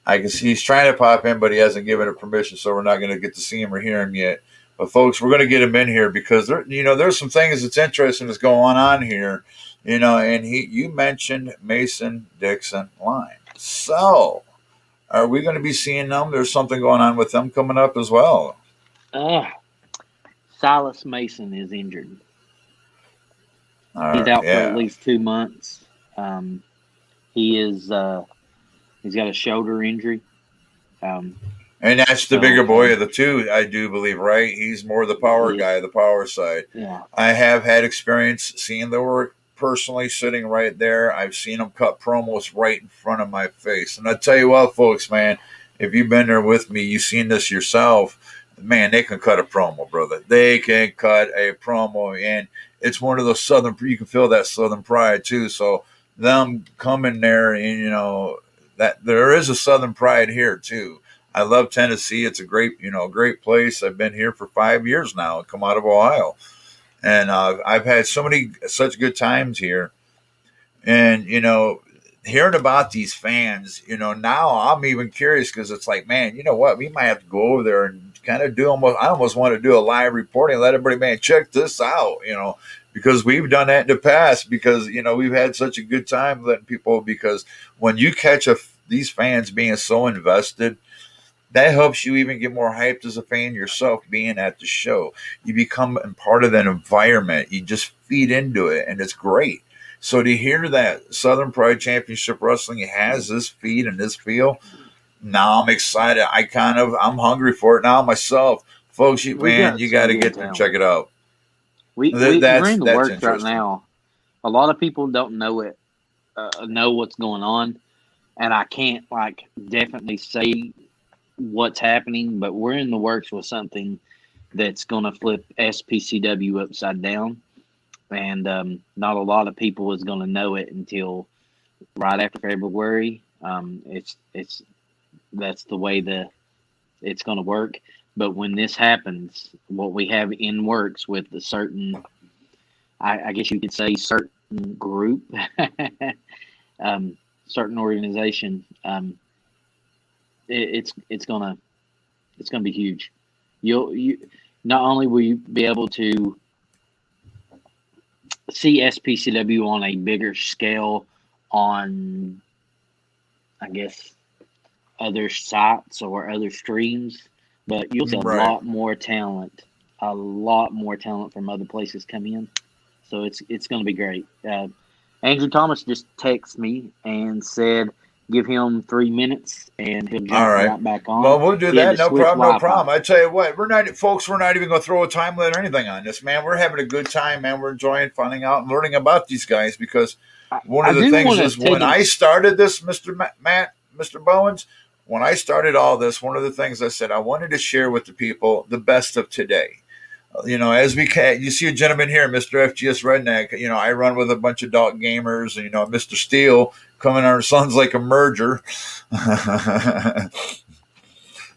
I can see he's trying to pop in, but he hasn't given it permission, so we're not going to get to see him or hear him yet. But folks, we're going to get him in here because there's some things that's interesting that's going on here, And you mentioned Mason Dixon line, so are we going to be seeing them? There's something going on with them coming up as well. Uh, Silas Mason is injured. All He's right, out for at yeah. least 2 months. He is. He's got a shoulder injury. And that's the So bigger boy of the two, I do believe, right? He's more the power he guy, is. the power side. Yeah. I have had experience seeing the work personally sitting right there. I've seen him cut promos right in front of my face. And I tell you what, folks, man, if you've been there with me, you've seen this yourself. Man, they can cut a promo, brother. They can cut a promo. And it's one of those you can feel that Southern pride, too. So them coming there and, that there is a Southern pride here, too. I love Tennessee. It's a great place. I've been here for 5 years now. I come out of Ohio, and I've had such good times here. And hearing about these fans, now I'm even curious because it's like, man, you know what? We might have to go over there and kind of do almost. I almost want to do a live reporting, let everybody, man, check this out, because we've done that in the past. Because we've had such a good time letting people. Because when you catch these fans being so invested, that helps you even get more hyped as a fan yourself being at the show. You become part of that environment. You just feed into it, and it's great. So to hear that Southern Pride Championship Wrestling has this feed and this feel, now I'm excited. I'm hungry for it now myself. Folks, We man, got you got some to good get there and check talent. it out. We're in the That's works right interesting. now. A lot of people don't know it, know what's going on, and I can't like definitely say what's happening, but we're in the works with something that's going to flip SPCW upside down, and not a lot of people is going to know it until right after February. It's that's the way it's going to work. But when this happens, what we have in works with the certain, I guess you could say, certain group, certain organization, it's gonna be huge. You not only will you be able to see SPCW on a bigger scale on, I guess, other sites or other streams, but you'll see Right. a lot more talent from other places come in. So it's going to be great. Andrew Thomas just texted me and said, give him 3 minutes and he'll All jump right. right back Well, on. we'll do He had to that. No switch problem. No Wi-Fi. problem. I tell you what, we're not even going to throw a time limit or anything on this, man. We're having a good time, man. We're enjoying finding out and learning about these guys because one I of the do things want to is tell when you. I started this, Mr. Bowens, when I started all this, one of the things I said, I wanted to share with the people the best of today. As we can, you see a gentleman here, Mr. FGS Redneck. I run with a bunch of adult gamers, and Mr. Steele coming on sounds like a merger.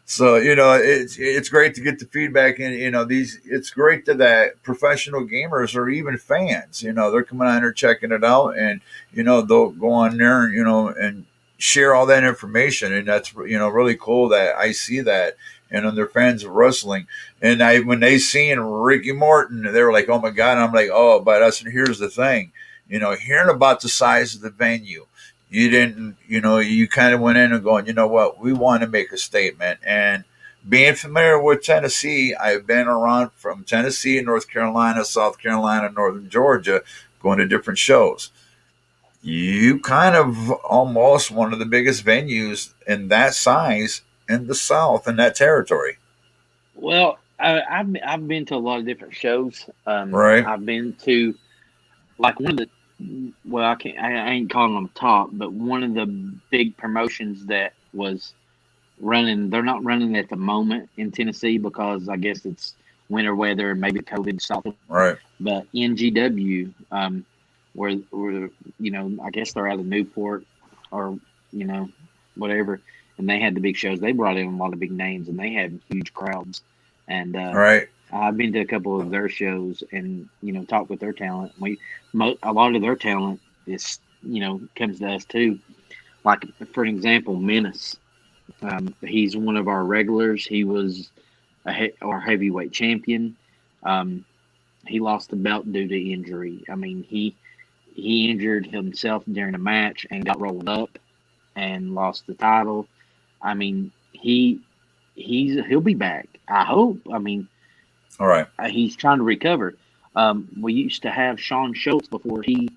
So it's great to get the feedback, and these it's great that professional gamers or even fans, they're coming on there checking it out, and they'll go on there and and share all that information, and that's really cool that I see that, and then they're fans of wrestling, and I when they seen Ricky Morton, they were like, oh my god, and I'm like, oh, but us, and here's the thing, hearing about the size of the venue, you didn't, you kind of went in and going, you know what, we want to make a statement. And being familiar with Tennessee, I've been around from Tennessee, North Carolina, South Carolina, Northern Georgia, going to different shows. You kind of almost one of the biggest venues in that size in the South in that territory, Well, I've been to a lot of different shows. right? I've been to like one of the, well, I ain't calling them top, but one of the big promotions that was running. They're not running at the moment in Tennessee because I guess it's winter weather and maybe COVID stopped them. Right. But NGW, where I guess they're out of Newport or you know whatever, and they had the big shows. They brought in a lot of big names and they had huge crowds. And Right. I've been to a couple of their shows and talked with their talent. A lot of their talent is comes to us too. Like for an example, Menace. He's one of our regulars. He was our heavyweight champion. Um, he lost the belt due to injury. I mean, he injured himself during a match and got rolled up and lost the title. I mean, he'll be back. I hope. I mean, All right. he's trying to recover. We used to have Sean Schultz before he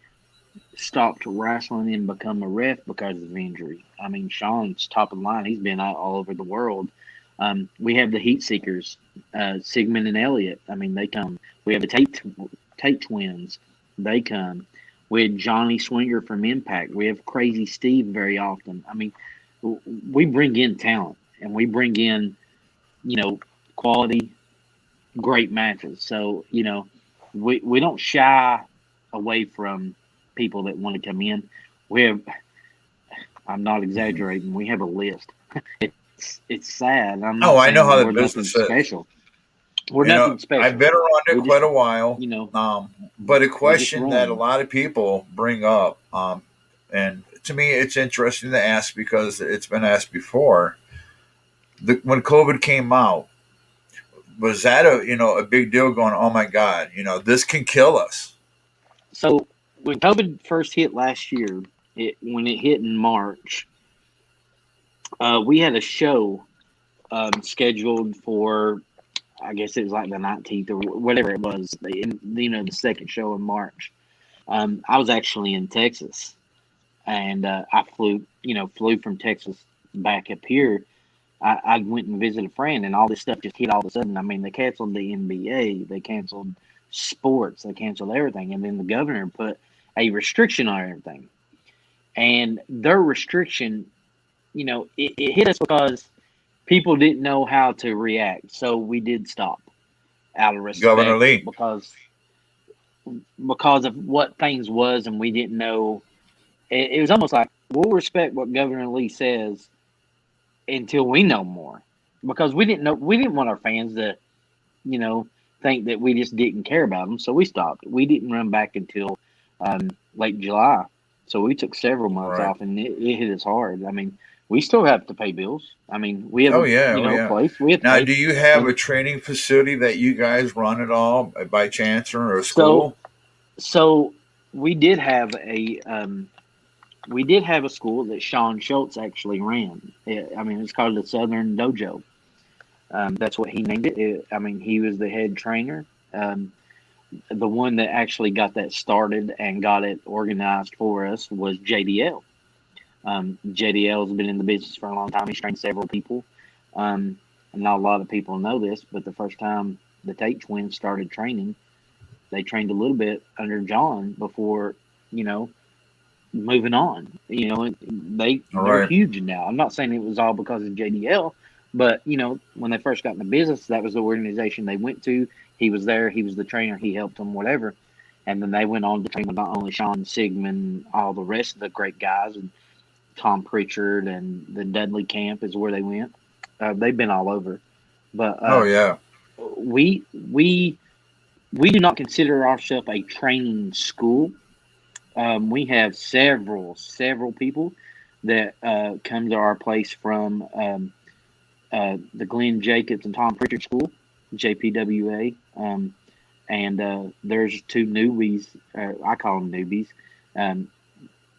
stopped wrestling and become a ref because of injury. I mean, Sean's top of the line. He's been out all over the world. We have the Heat Seekers, Sigmund and Elliott. I mean, they come. We have the Tate twins. They come. We had Johnny Swinger from Impact. We have Crazy Steve very often. I mean, we bring in talent and we bring in, quality, great matches. So, we don't shy away from people that want to come in. We have, I'm not exaggerating, we have a list. It's it's sad. I'm Oh, not I know saying how that the we're nothing business is. special. We're nothing I've special. been around it We just, quite a while. you know, But a we just question that a run. lot of people bring up, and to me, it's interesting to ask because it's been asked before. When COVID came out, was that a big deal? Going, oh my God, this can kill us. So when COVID first hit last year, when it hit in March, we had a show scheduled for, I guess it was like the 19th or whatever it was, the second show in March. I was actually in Texas, and I flew from Texas back up here. I went and visited a friend, and all this stuff just hit all of a sudden. I mean, they canceled the NBA, they canceled sports, they canceled everything, and then the governor put a restriction on everything. And their restriction, it hit us because people didn't know how to react, so we did stop out of Governor respect Lee. because of what things was, and we didn't know. It was almost like we'll respect what Governor Lee says until we know more, because we didn't want our fans to you know think that we just didn't care about them, so we stopped. We didn't run back until late July, so we took several months Right. off, and it hit us hard. I mean, we still have to pay bills. I mean, we have Oh a yeah. Oh yeah. place we have to Now, pay. do you have a And training facility that you guys run at all by chance or a so school? so we did have a school that Sean Schultz actually ran. I mean, it's called the Southern Dojo. That's what he named it. I mean, he was the head trainer. Um, the one that actually got that started and got it organized for us was JDL. JDL has been in the business for a long time. He's trained several people. And not a lot of people know this, but the first time the Tate twins started training, they trained a little bit under John before, you know, moving on. All They're right. huge now. I'm not saying it was all because of JDL, but when they first got in the business, that was the organization they went to. He was there. He was the trainer. He helped them, whatever. And then they went on to train with not only Sean Sigmund, all the rest of the great guys, and Tom Pritchard and the Dudley camp is where they went. They've been all over, but Oh yeah. we we we do not consider ourselves a training school. We have several people that come to our place from the Glenn Jacobs and Tom Pritchard School, JPWA. And there's two newbies, I call them newbies, um,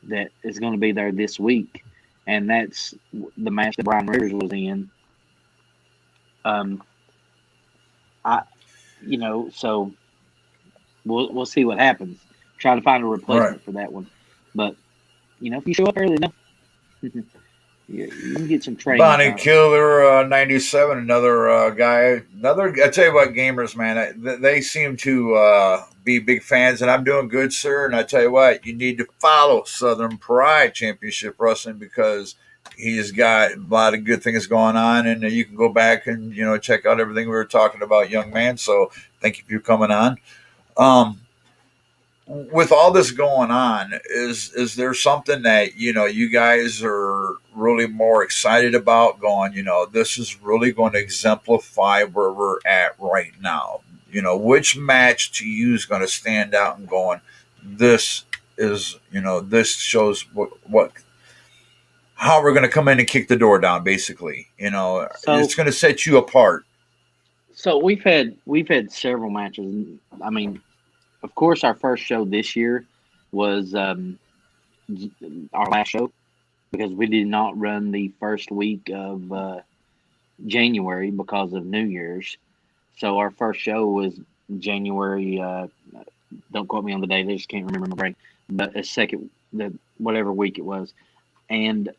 that is going to be there this week. And that's the match that Brian Rivers was in. Um, I, so we'll see what happens. Try to find a All right. replacement for that one. But if you show up early enough, you can get some training Bonnie time. Killer, 97, another guy. I tell you what, gamers, man, they seem to be big fans, and I'm doing good, sir. And I tell you what, you need to follow Southern Pride Championship Wrestling because he's got a lot of good things going on, and you can go back and check out everything we were talking about, young man. So thank you for coming on. Um, with all this going on, is there something that you guys are really more excited about? Going, this is really going to exemplify where we're at right now. Which match to you is going to stand out and going, this this shows what how we're going to come in and kick the door down. Basically, it's So going to set you apart. so we've had several matches. I mean, of course, our first show this year was our last show because we did not run the first week of January because of New Year's. So our first show was January. Don't quote me on the date. I just can't remember my brain. But the whatever week it was, and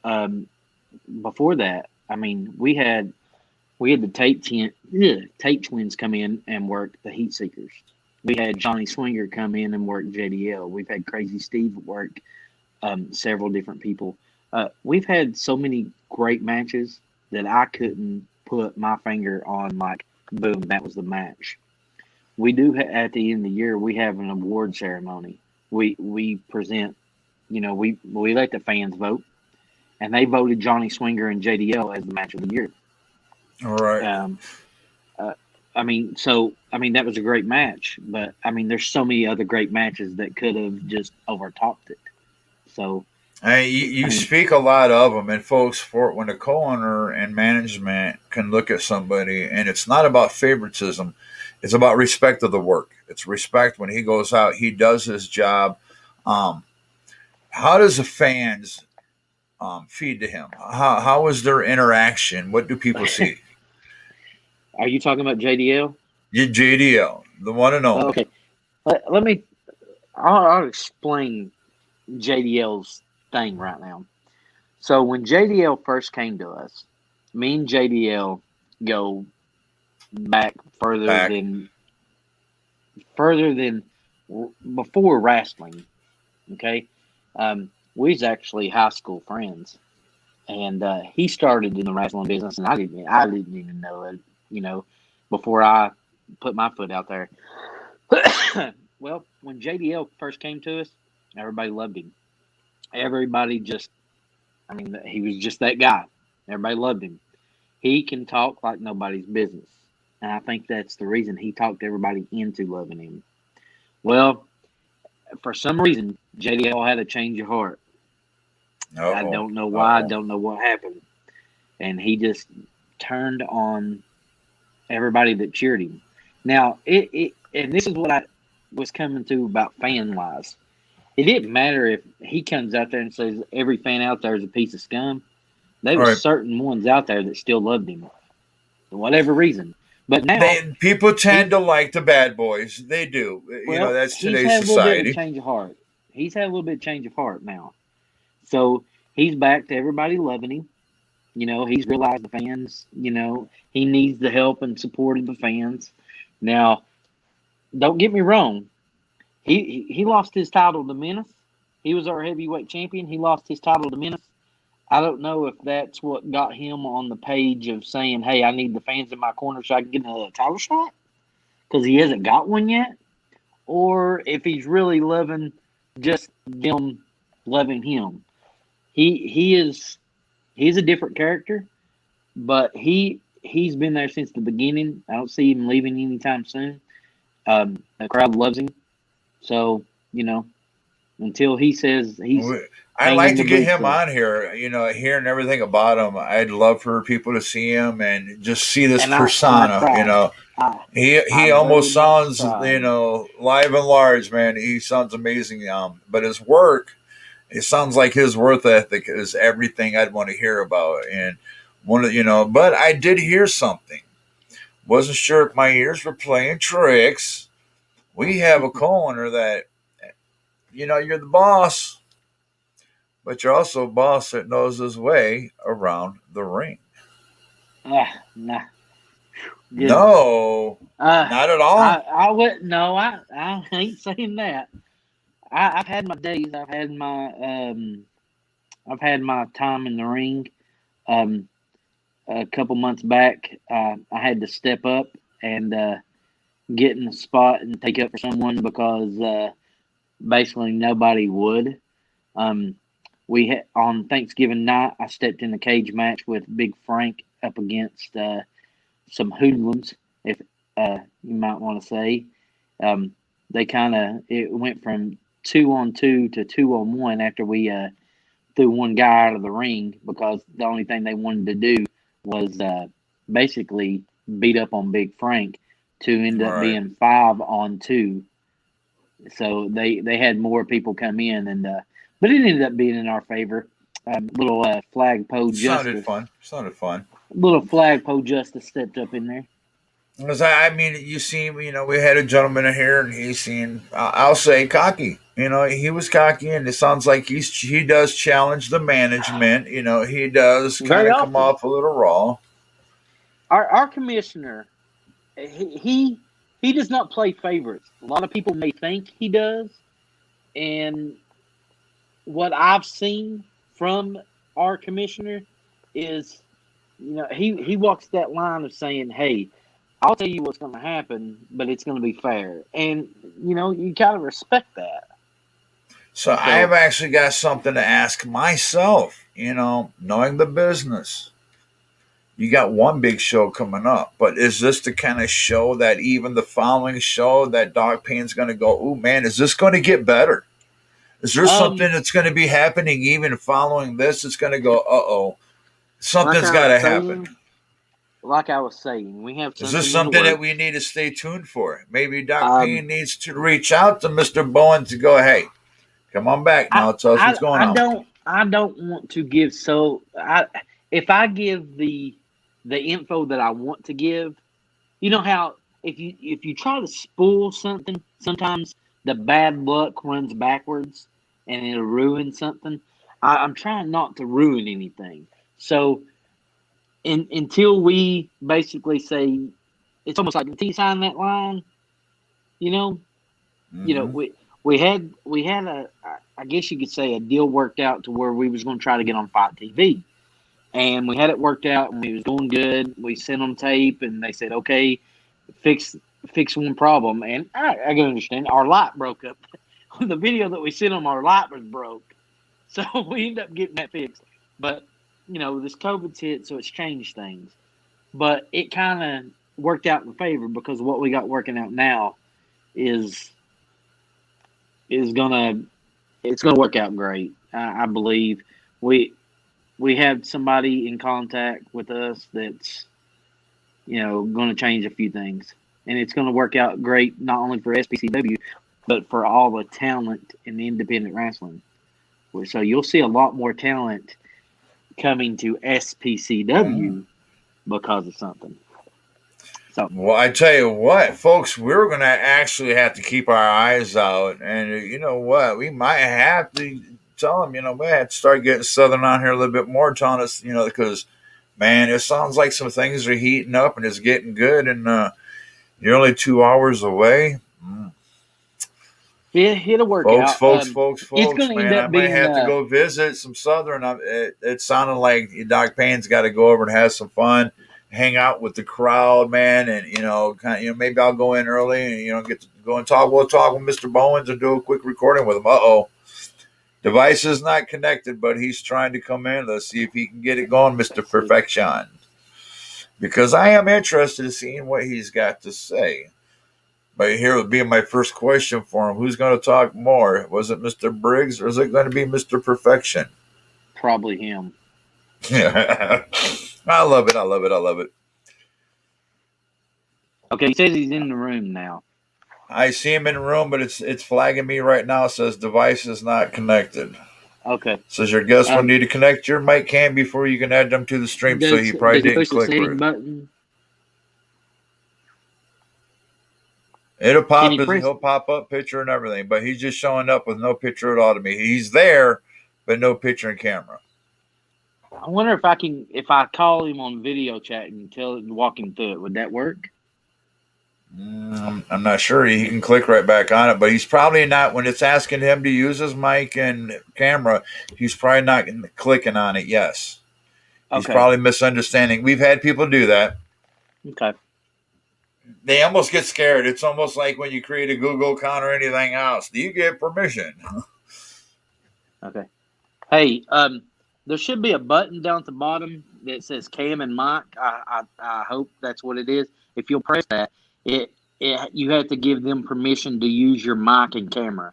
before that, I mean, we had the Tate twins come in and work the Heat Seekers. We had Johnny Swinger come in and work JDL. We've had Crazy Steve work several different people. We've had so many great matches that I couldn't put my finger on, like, boom, that was the match. We do at the end of the year, we have an award ceremony. We present, we let the fans vote, and they voted Johnny Swinger and JDL as the match of the year. All right. Um, that was a great match, but I mean, there's so many other great matches that could have just overtopped it. So, You speak a lot of them, and folks, for when the co-owner and management can look at somebody, and it's not about favoritism, it's about respect of the work. It's respect when he goes out, he does his job. Um, how does the fans feed to him? How is their interaction? What do people see? are you talking about JDL? JDL, the one and only. Okay, let me. I'll explain JDL's thing right now. So when JDL first came to us, me and JDL go back further than before wrestling. Okay, we was actually high school friends, and he started in the wrestling business, and I didn't even know it. Before I put my foot out there. Well, when JDL first came to us, everybody loved him. Everybody he was just that guy. Everybody loved him. He can talk like nobody's business. And I think that's the reason he talked everybody into loving him. Well, for some reason, JDL had a change of heart. Uh-oh. I don't know why. I don't know what happened. And he just turned on everybody that cheered him. Now, and this is what I was coming to about fan-wise. It didn't matter if he comes out there and says every fan out there is a piece of scum. There were certain ones out there that still loved him for whatever reason. But now people tend to like the bad boys. They do. Well, that's today's he's had society. A little bit of change of heart. He's had a little bit of change of heart now. So he's back to everybody loving him. He's realized the fans, he needs the help and support of the fans. Now, don't get me wrong. He lost his title to Menace. He was our heavyweight champion. He lost his title to Menace. I don't know if that's what got him on the page of saying, hey, I need the fans in my corner so I can get another title shot, because he hasn't got one yet, or if he's really loving just them loving him. He's a different character, but he's been there since the beginning. I don't see him leaving anytime soon. The crowd loves him. So, until he says he's... I'd like to get him on here, hearing everything about him. I'd love for people to see him and just see this persona, He almost sounds, live and large, man. He sounds amazing. But his work, it sounds like his work ethic is everything I'd want to hear about. And but I did hear something. Wasn't sure if my ears were playing tricks. We have a co-owner that, you're the boss, but you're also a boss that knows his way around the ring. Nah. No, not at all. I wouldn't. No, I ain't saying that. I've had my days. I've had my time in the ring. A couple months back, I had to step up and get in the spot and take up for someone because basically nobody would. On Thanksgiving night, I stepped in the cage match with Big Frank up against some hoodlums, if you might want to say. It went from 2-on-2 to 2-on-1 after we threw one guy out of the ring, because the only thing they wanted to do was basically beat up on Big Frank, to end up being 5-on-2. So they had more people come in, and but it ended up being in our favor. Little flagpole justice. Sounded fun. Little flagpole justice stepped up in there. Because you see, we had a gentleman in here, and he seemed, I'll say, cocky. He was cocky, and it sounds like he does challenge the management. He does kind of come off a little raw. Our commissioner, he does not play favorites. A lot of people may think he does, and what I've seen from our commissioner is, he walks that line of saying, hey, I'll tell you what's going to happen, but it's going to be fair. And, you got to respect that. So I have actually got something to ask myself, knowing the business. You got one big show coming up, but is this the kind of show that even the following show that Dog Pain's going to go, oh man, is this going to get better? Is there something that's going to be happening even following this? It's going to go, something's got to happen. Like I was saying, we have something. Is this something that we need to stay tuned for? Maybe Doc Payne needs to reach out to Mr. Bowens to go, hey, come on back now. Tell us what's going on. I don't want to give if I give the info that I want to give, you know how if you try to spool something, sometimes the bad luck runs backwards and it'll ruin something. I'm trying not to ruin anything. So until we basically say, it's almost like until you sign that line, we had I guess you could say a deal worked out to where we was going to try to get on Fight TV, and we had it worked out and we was doing good. We sent them tape and they said, okay, fix one problem, and I can understand our light broke up. On the video that we sent them, our light was broke, so we ended up getting that fixed. But this COVID's hit, so it's changed things. But it kind of worked out in favor because what we got working out now is gonna work out great. I believe we have somebody in contact with us that's going to change a few things, and it's going to work out great not only for SPCW but for all the talent in the independent wrestling. So you'll see a lot more talent coming to SPCW because of something. So, well, I tell you what, folks, we're going to actually have to keep our eyes out, and you know what, we might have to tell them, we have to start getting Southern on here a little bit more, telling us, because man, it sounds like some things are heating up and it's getting good, and you're only 2 hours away. Yeah, it'll work out. Folks, it's going to end up being. I might have to go visit some Southern. It sounded like Doc Payne's got to go over and have some fun, hang out with the crowd, man, and maybe I'll go in early and get to go and talk. We'll talk with Mr. Bowens and do a quick recording with him. Device is not connected, but he's trying to come in. Let's see if he can get it going, Mr. Perfection, because I am interested in seeing what he's got to say. But here would be my first question for him. Who's going to talk more? Was it Mr. Briggs or is it going to be Mr. Perfection? Probably him. I love it. Okay, he says he's in the room now. I see him in the room, but it's flagging me right now. It says device is not connected. Okay. Says your guest will need to connect your mic cam before you can add them to the stream. So he probably didn't click for it. Button? It'll pop. He'll pop up picture and everything, but he's just showing up with no picture at all to me. He's there, but no picture and camera. I wonder if I call him on video chat and walk him through it, would that work? I'm not sure. He can click right back on it, but he's probably not, when it's asking him to use his mic and camera, he's probably not clicking on it. Yes. He's probably misunderstanding. We've had people do that. Okay. They almost get scared. It's almost like when you create a Google account or anything else. Do you get permission? Okay. Hey, there should be a button down at the bottom that says cam and mic. I hope that's what it is. If you'll press that, you have to give them permission to use your mic and camera.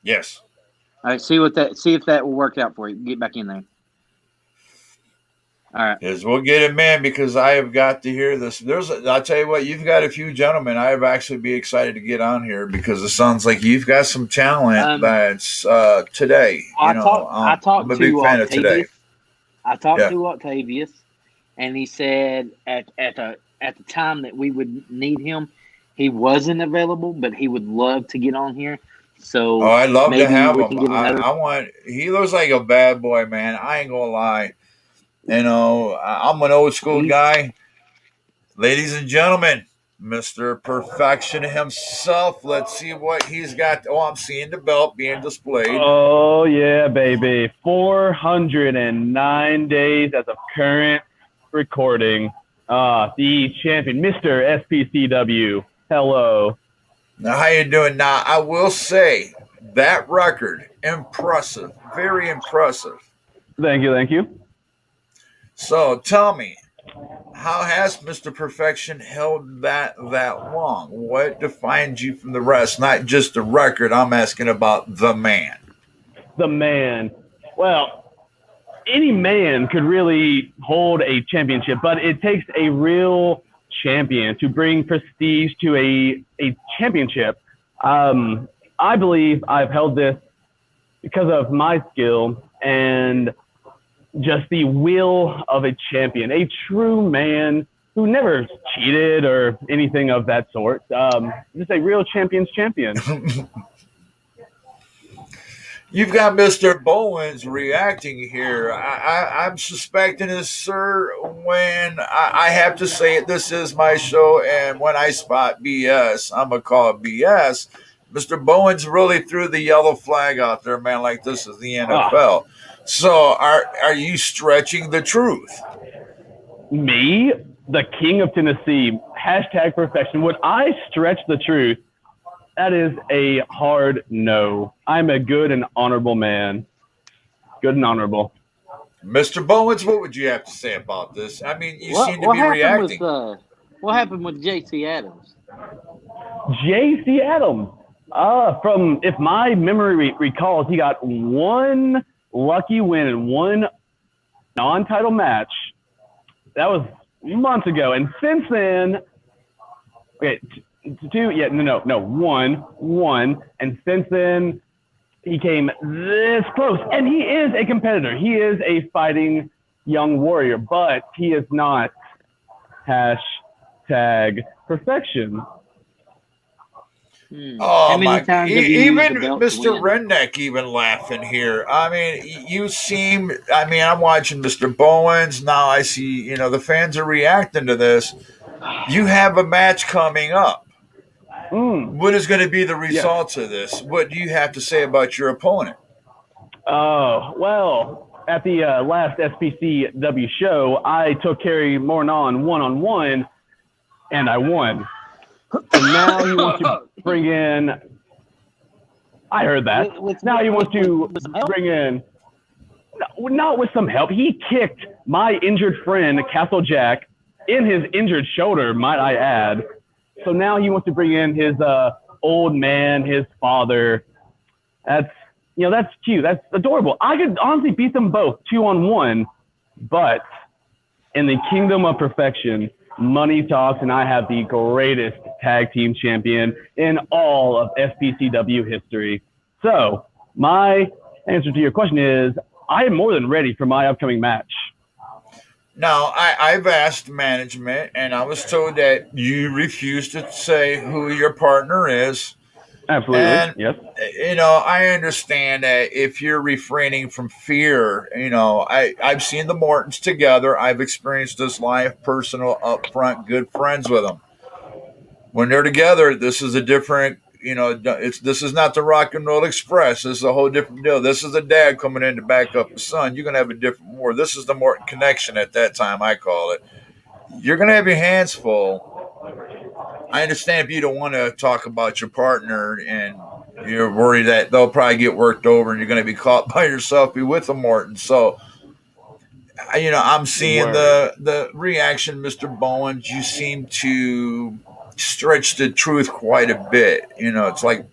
Yes. All right. See if that will work out for you. Get back in there. All right. Yes, we'll get him in because I have got to hear this. I'll tell you what, you've got a few gentlemen I would actually be excited to get on here because it sounds like you've got some talent that's today. I talked I'm a big fan of today. I talked to Octavius, and he said at the time that we would need him, he wasn't available, but he would love to get on here. So I'd love to have him. He looks like a bad boy, man. I ain't gonna lie. I'm an old school guy. Ladies and gentlemen, Mr. Perfection himself. Let's see what he's got. Oh, I'm seeing the belt being displayed. Oh, yeah, baby. 409 days as of current recording. The champion, Mr. SPCW. Hello. Now, how you doing? Now, I will say, That record, impressive, very impressive. Thank you, thank you. So tell me, how has Mr. Perfection held that long? What defines you from the rest? Not just the record. I'm asking about the man. The man. Well, any man could really hold a championship, but it takes a real champion to bring prestige to a championship. I believe I've held this because of my skill and just the will of a champion, a true man who never cheated or anything of that sort. Just a real champion's champion. You've got Mr. Bowens reacting here. I'm suspecting this, sir, when I have to say it, this is my show, and when I spot BS, I'm going to call it BS. Mr. Bowens really threw the yellow flag out there, man, like this is the NFL. So are you stretching the truth? Me, the king of Tennessee, hashtag perfection. Would I stretch the truth? That is a hard no. I'm a good and honorable man. Good and honorable. Mr. Bowens, what would you have to say about this? I mean, you seem to be reacting. What happened with J.C. Adams? J.C. Adams. From, if my memory recalls, he got one lucky win in one non-title match. That was months ago. And since then, one. And since then, he came this close. And he is a competitor. He is a fighting young warrior, but he is not hashtag perfection. Oh my! Even Mr. Redneck even laughing here. I mean, you seem. I mean, I'm watching Mr. Bowens now. I see. The fans are reacting to this. You have a match coming up. What is going to be the results of this? What do you have to say about your opponent? Oh, well, at the last SPCW show, I took Kerry Morton one-on-one, and I won. And now he wants to bring in. I heard that. Now he wants to bring in. Not with some help. He kicked my injured friend, Castle Jack, in his injured shoulder, might I add. So now he wants to bring in his old man, his father. That's cute. That's adorable. I could honestly beat them both 2-on-1, but in the kingdom of perfection, money talks, and I have the greatest tag team champion in all of SPCW history. So my answer to your question is I am more than ready for my upcoming match. Now, I've asked management, and I was told that you refuse to say who your partner is. Absolutely, and, yes. I understand that if you're refraining from fear, I've seen the Mortons together. I've experienced this live, personal, upfront, good friends with them. When they're together, this is a different, this is not the Rock and Roll Express. This is a whole different deal. This is a dad coming in to back up his son. You're going to have a different more. This is the Morton connection at that time, I call it. You're going to have your hands full. I understand if you don't want to talk about your partner and you're worried that they'll probably get worked over and you're going to be caught by yourself, be with the Morton. So, I'm seeing the reaction, Mr. Bowens. You seem to stretch the truth quite a bit. It's like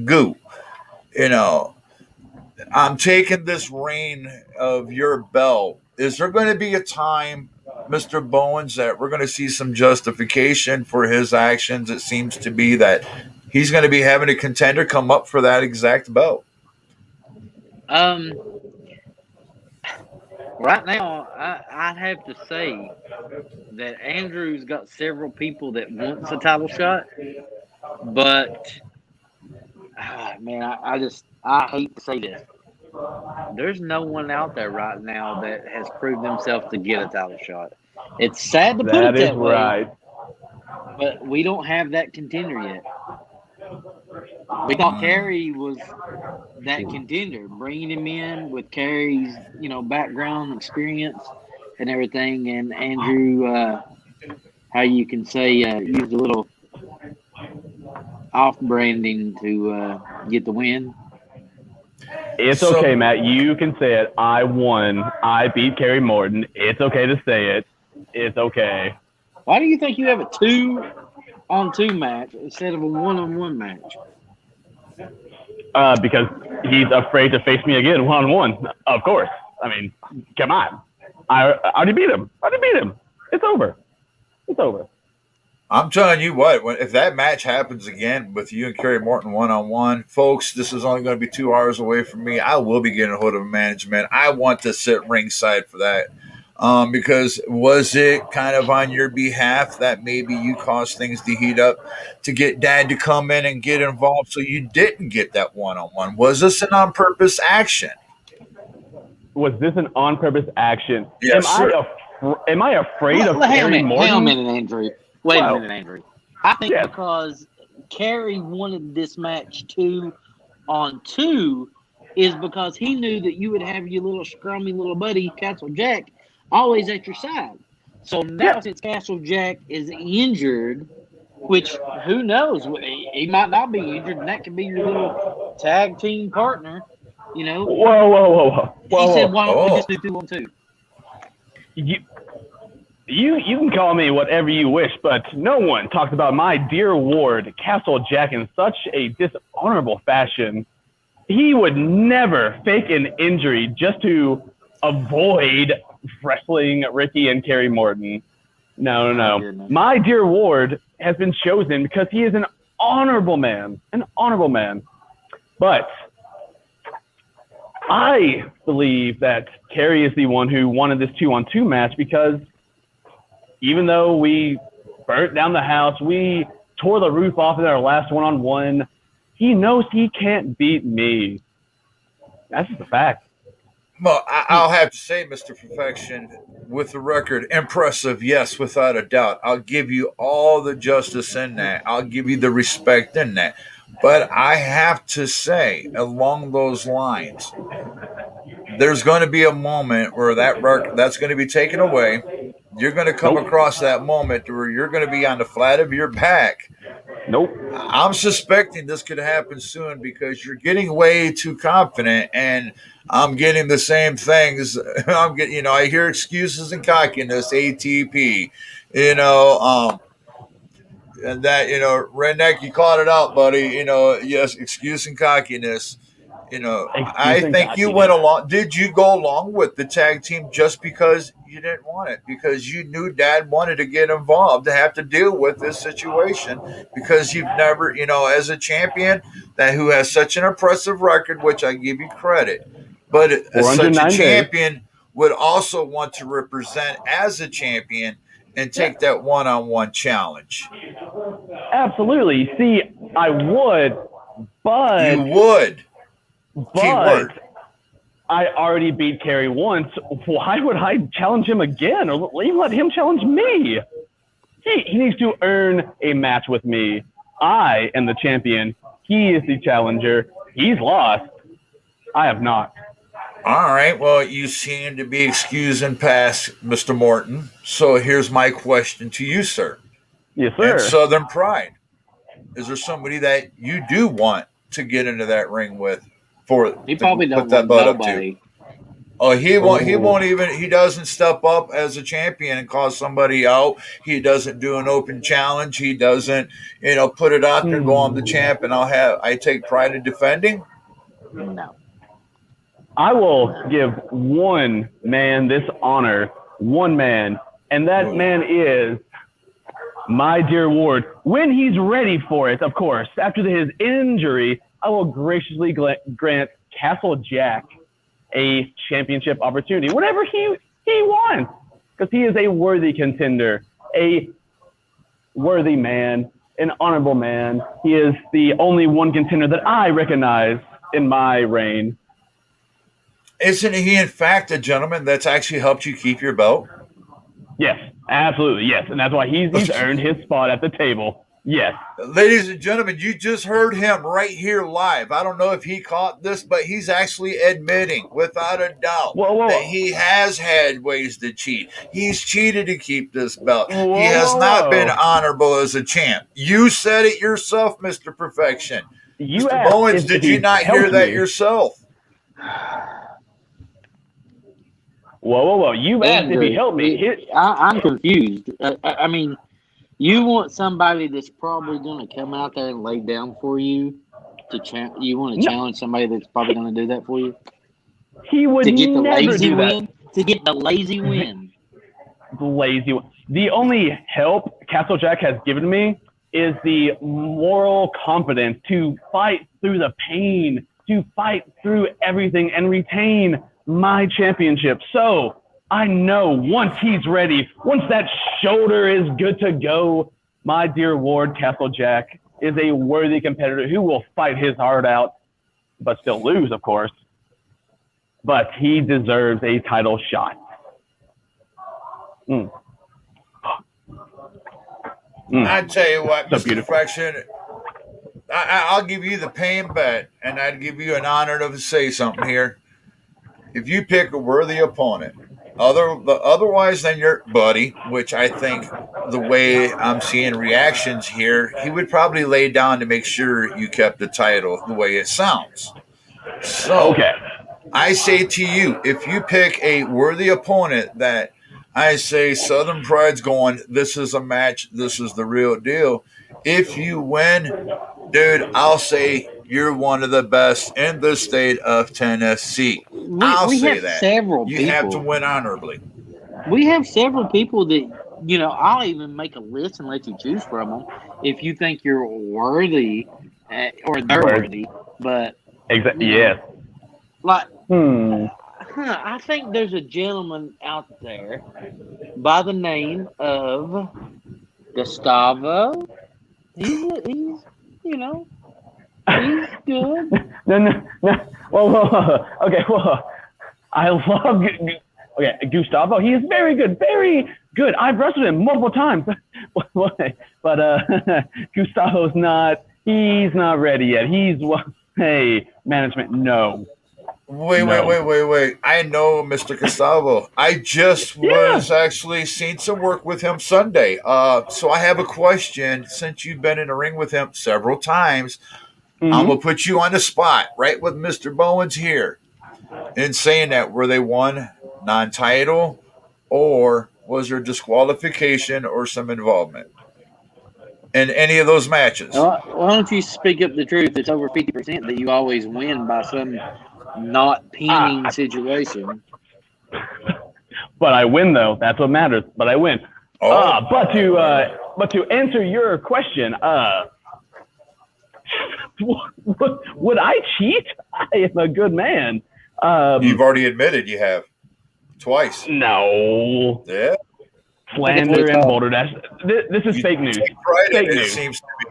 goo. I'm taking this reign of your belt. Is there going to be a time, Mr. Bowens, that we're going to see some justification for his actions? It seems to be that he's going to be having a contender come up for that exact belt. Right now, I'd have to say that Andrew's got several people that wants a title shot, but man, I hate to say this. There's no one out there right now that has proved himself to get a title shot. It's sad to put it that way, right? But we don't have that contender yet. We thought Kerry was that contender, bringing him in with Kerry's, background, experience, and everything. And Andrew, how you can say, used a little off-branding to get the win. It's So- okay, Matt. You can say it. I won. I beat Kerry Morton. It's okay to say it. It's okay. Why do you think you have a 2-on-2 match instead of a 1-on-1 match? Because he's afraid to face me again one-on-one. Of course. I mean, come on. I already beat him. It's over. It's over. I'm telling you what, if that match happens again with you and Kerry Morton 1-on-1, folks, this is only going to be 2 hours away from me. I will be getting a hold of management. I want to sit ringside for that. Because was it kind of on your behalf that maybe you caused things to heat up to get Dad to come in and get involved so you didn't get that 1-on-1? Was this an on-purpose action? Was this an on-purpose action? Yes, Am I afraid of Kerry Morton? Hang on a minute, Andrew. Wait a minute, Andrew. I think Yes. because Kerry wanted this match 2-on-2 is because he knew that you would have your little scrummy little buddy, Castle Jack, always at your side. So now since Castle Jack is injured, which who knows, he might not be injured, and that could be your little tag team partner, you know. Whoa. He said, why don't we just do 2-on-2? You can call me whatever you wish, but no one talks about my dear ward, Castle Jack, in such a dishonorable fashion. He would never fake an injury just to avoid wrestling Ricky and Kerry Morton. No. My dear ward has been chosen because he is an honorable man. But I believe that Kerry is the one who wanted this 2-on-2 match because even though we burnt down the house, we tore the roof off in our last 1-on-1, he knows he can't beat me. That's just a fact. Well, I'll have to say, Mr. Perfection, with the record, impressive, yes, without a doubt. I'll give you all the justice in that. I'll give you the respect in that. But I have to say, along those lines, there's going to be a moment where that's going to be taken away. You're going to come across that moment where you're going to be on the flat of your back. Nope. I'm suspecting this could happen soon because you're getting way too confident, and I'm getting the same things. I hear excuses and cockiness, ATP, and that, Redneck, you called it out, buddy. Yes, excuse and cockiness. I think you went along. Did you go along with the tag team just because you didn't want it? Because you knew Dad wanted to get involved to have to deal with this situation because you've never, as a champion who has such an impressive record, which I give you credit, but such a champion would also want to represent as a champion and take that 1-on-1 challenge. Absolutely. See, I would, but you would. But I already beat Kerry once. Why would I challenge him again or let him challenge me? He needs to earn a match with me. I am the champion. He is the challenger. He's lost. I have not. All right. Well, you seem to be excusing past Mr. Morton. So here's my question to you, sir. Yes, sir. And Southern Pride. Is there somebody that you do want to get into that ring with? He probably don't put that want butt nobody. Up to. Oh, he won't even. He doesn't step up as a champion and call somebody out. He doesn't do an open challenge. He doesn't, put it out there and go, I'm the champ, and I take pride in defending. No. I will give one man this honor, one man, and that man is my dear ward. When he's ready for it, of course, after his injury, I will graciously grant Castle Jack a championship opportunity, whatever he wants, because he is a worthy contender, a worthy man, an honorable man. He is the only one contender that I recognize in my reign. Isn't he, in fact, a gentleman that's actually helped you keep your belt? Yes, absolutely, yes. And that's why he's earned his spot at the table. Yes. Ladies and gentlemen, you just heard him right here live. I don't know if he caught this, but he's actually admitting, without a doubt, that Whoa. he has had ways to cheat. He's cheated to keep this belt. He has not been Whoa. honorable as a champ. You said it yourself, Mr. Perfection. You Mr. asked Bowens, if did you he not hear helped that me. yourself? Whoa. You've asked if he helped me. I'm confused. I mean, you want somebody that's probably going to come out there and lay down for you you want to No. challenge somebody that's probably going to do that for you He would to get the never lazy do that. win. To get the lazy win. Lazy. The only help Castle Jack has given me is the moral confidence to fight through the pain, to fight through everything and retain my championship. So I know once he's ready, once that shoulder is good to go, my dear Ward Castle Jack is a worthy competitor who will fight his heart out, but still lose, of course. But he deserves a title shot. I tell you what, So Mr. beautiful. Perfection, I'll give you the paying bet, and I'd give you an honor to say something here. If you pick a worthy opponent, otherwise than your buddy, which I think the way I'm seeing reactions here, he would probably lay down to make sure you kept the title the way it sounds. So Okay. I say to you, if you pick a worthy opponent that I say Southern Pride's going, this is a match, this is the real deal. If you win, dude, I'll say you're one of the best in the state of Tennessee. I'll We say have that. several You have to people. win honorably. We have several people that I'll even make a list and let you choose from them if you think you're worthy or they're worthy. But Yes. like, I think there's a gentleman out there by the name of Gustavo. He's he's good. No. Well, okay. Well, I love. Okay, Gustavo. He is very good. Very good. I've wrestled him multiple times. But Gustavo's not. He's not ready yet. Hey, management, no. Wait. I know Mr. Gustavo. I just was actually seeing some work with him Sunday. So I have a question. Since you've been in the ring with him several times, I'm going to put you on the spot, right with Mr. Bowens here. In saying that, were they won non-title, or was there disqualification or some involvement in any of those matches? Why don't you speak up the truth? It's over 50% that you always win by some not pinning situation. But I win, though. That's what matters. But I win. But to answer your question, would I cheat? I am a good man. You've already admitted you have twice. No. Yeah. Slander and balderdash. This is fake news. Fake news. It seems to be.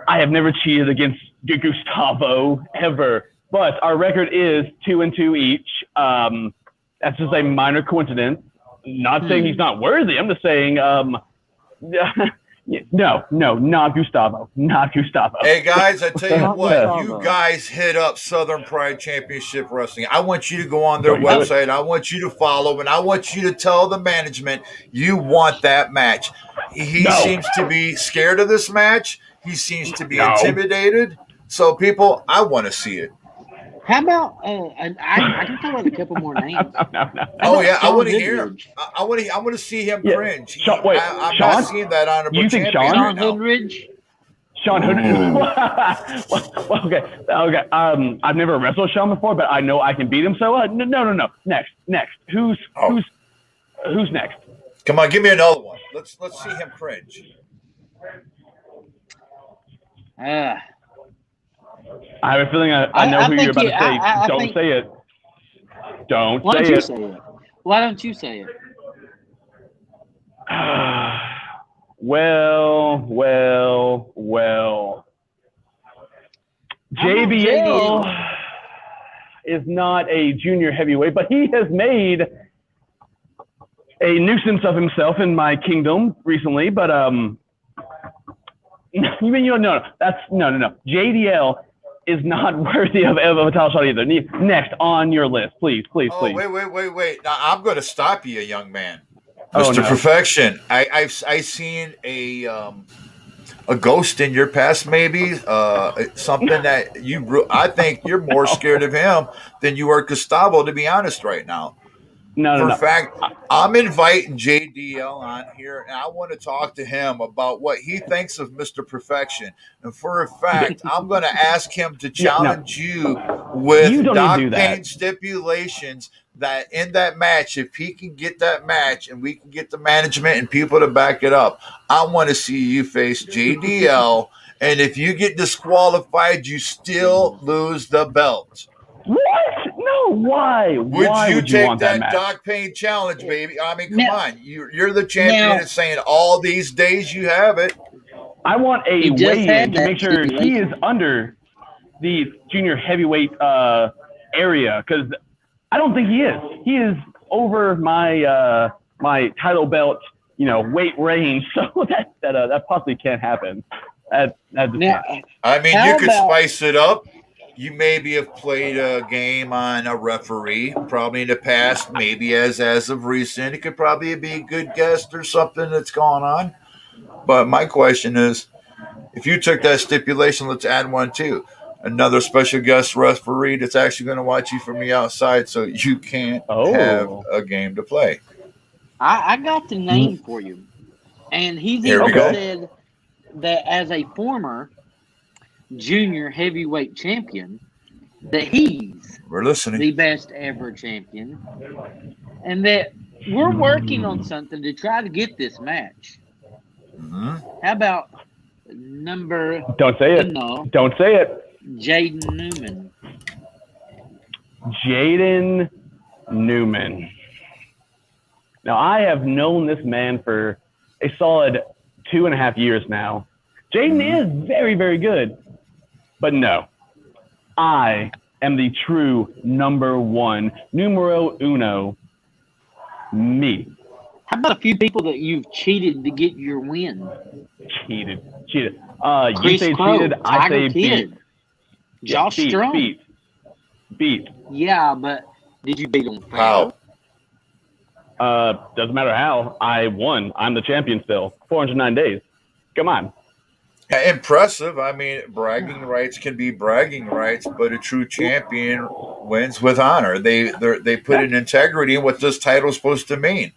I have never cheated against Gustavo ever, but our record is 2-2 each. That's just a minor coincidence. Not saying he's not worthy. I'm just saying, no, not Gustavo. Hey guys, I tell you what, you guys hit up Southern Pride Championship Wrestling. I want you to go on their website. I want you to follow, and I want you to tell the management you want that match. He seems to be scared of this match. He seems to be intimidated. So, people, I want to see it. How about I can throw out a couple more names. No. Oh yeah, I want to hear him. I want to see him cringe. I'm not seeing that honorable you think champion Sean right now. Hoodridge? Sean Hoodridge. Okay. I've never wrestled Sean before, but I know I can beat him. So no. Next. Who's next? Come on, give me another one. Let's see him cringe. I have a feeling I know who you're about to say. Don't say it. Don't Why say don't you it. say it? Why don't you say it? Well. JBL is not a junior heavyweight, but he has made a nuisance of himself in my kingdom recently, but no. JDL is not worthy of a title shot either. Next on your list, please. Oh, wait. Now, I'm going to stop you, young man. Oh, Mr. no. Perfection, I've seen a ghost in your past, maybe something that I think you're more scared of him than you are Gustavo, to be honest, right now. No. Fact, I'm inviting JDL on here, and I want to talk to him about what he thinks of Mr. Perfection. And for a fact, I'm going to ask him to challenge you with You don't need to do Doc that. Payne stipulations that in that match, if he can get that match and we can get the management and people to back it up, I want to see you face JDL. And if you get disqualified, you still lose the belt. What? No, why? Why would you take want that match? Doc Payne challenge, baby? I mean, come Now- on. You're the champion now- and saying all these days you have it. I want a He just weigh-in had to that make sure he stipulation. is under the junior heavyweight area, because I don't think he is. He is over my my title belt, weight range. So that possibly can't happen. Now, I mean, How you could about- spice it up. You maybe have played a game on a referee, probably in the past, maybe as of recent. It could probably be a good guest or something that's going on. But my question is, if you took that stipulation, let's add one too. Another special guest referee that's actually going to watch you from the outside, so you can't have a game to play. I got the name for you, and he's Here we even go. said that as a former junior heavyweight champion, that he's We're listening. the best ever champion, and that we're working on something to try to get this match. Mm-hmm. How about number? Don't say it. No, Don't say it. Jaden Newman. Jaden Newman. Now, I have known this man for a solid 2.5 years now. Jaden is very, very good. But no, I am the true number one, numero uno, me. How about a few people that you've cheated to get your win? Cheated. Chris You say Crow, cheated, I Tiger say beat. Kid, Josh beat, Strong. Beat. Yeah, but did you beat him? How? Doesn't matter how. I won. I'm the champion still. 409 days. Come on. Yeah, impressive. I mean, bragging rights can be bragging rights, but a true champion wins with honor. They put in integrity in what this title is supposed to mean.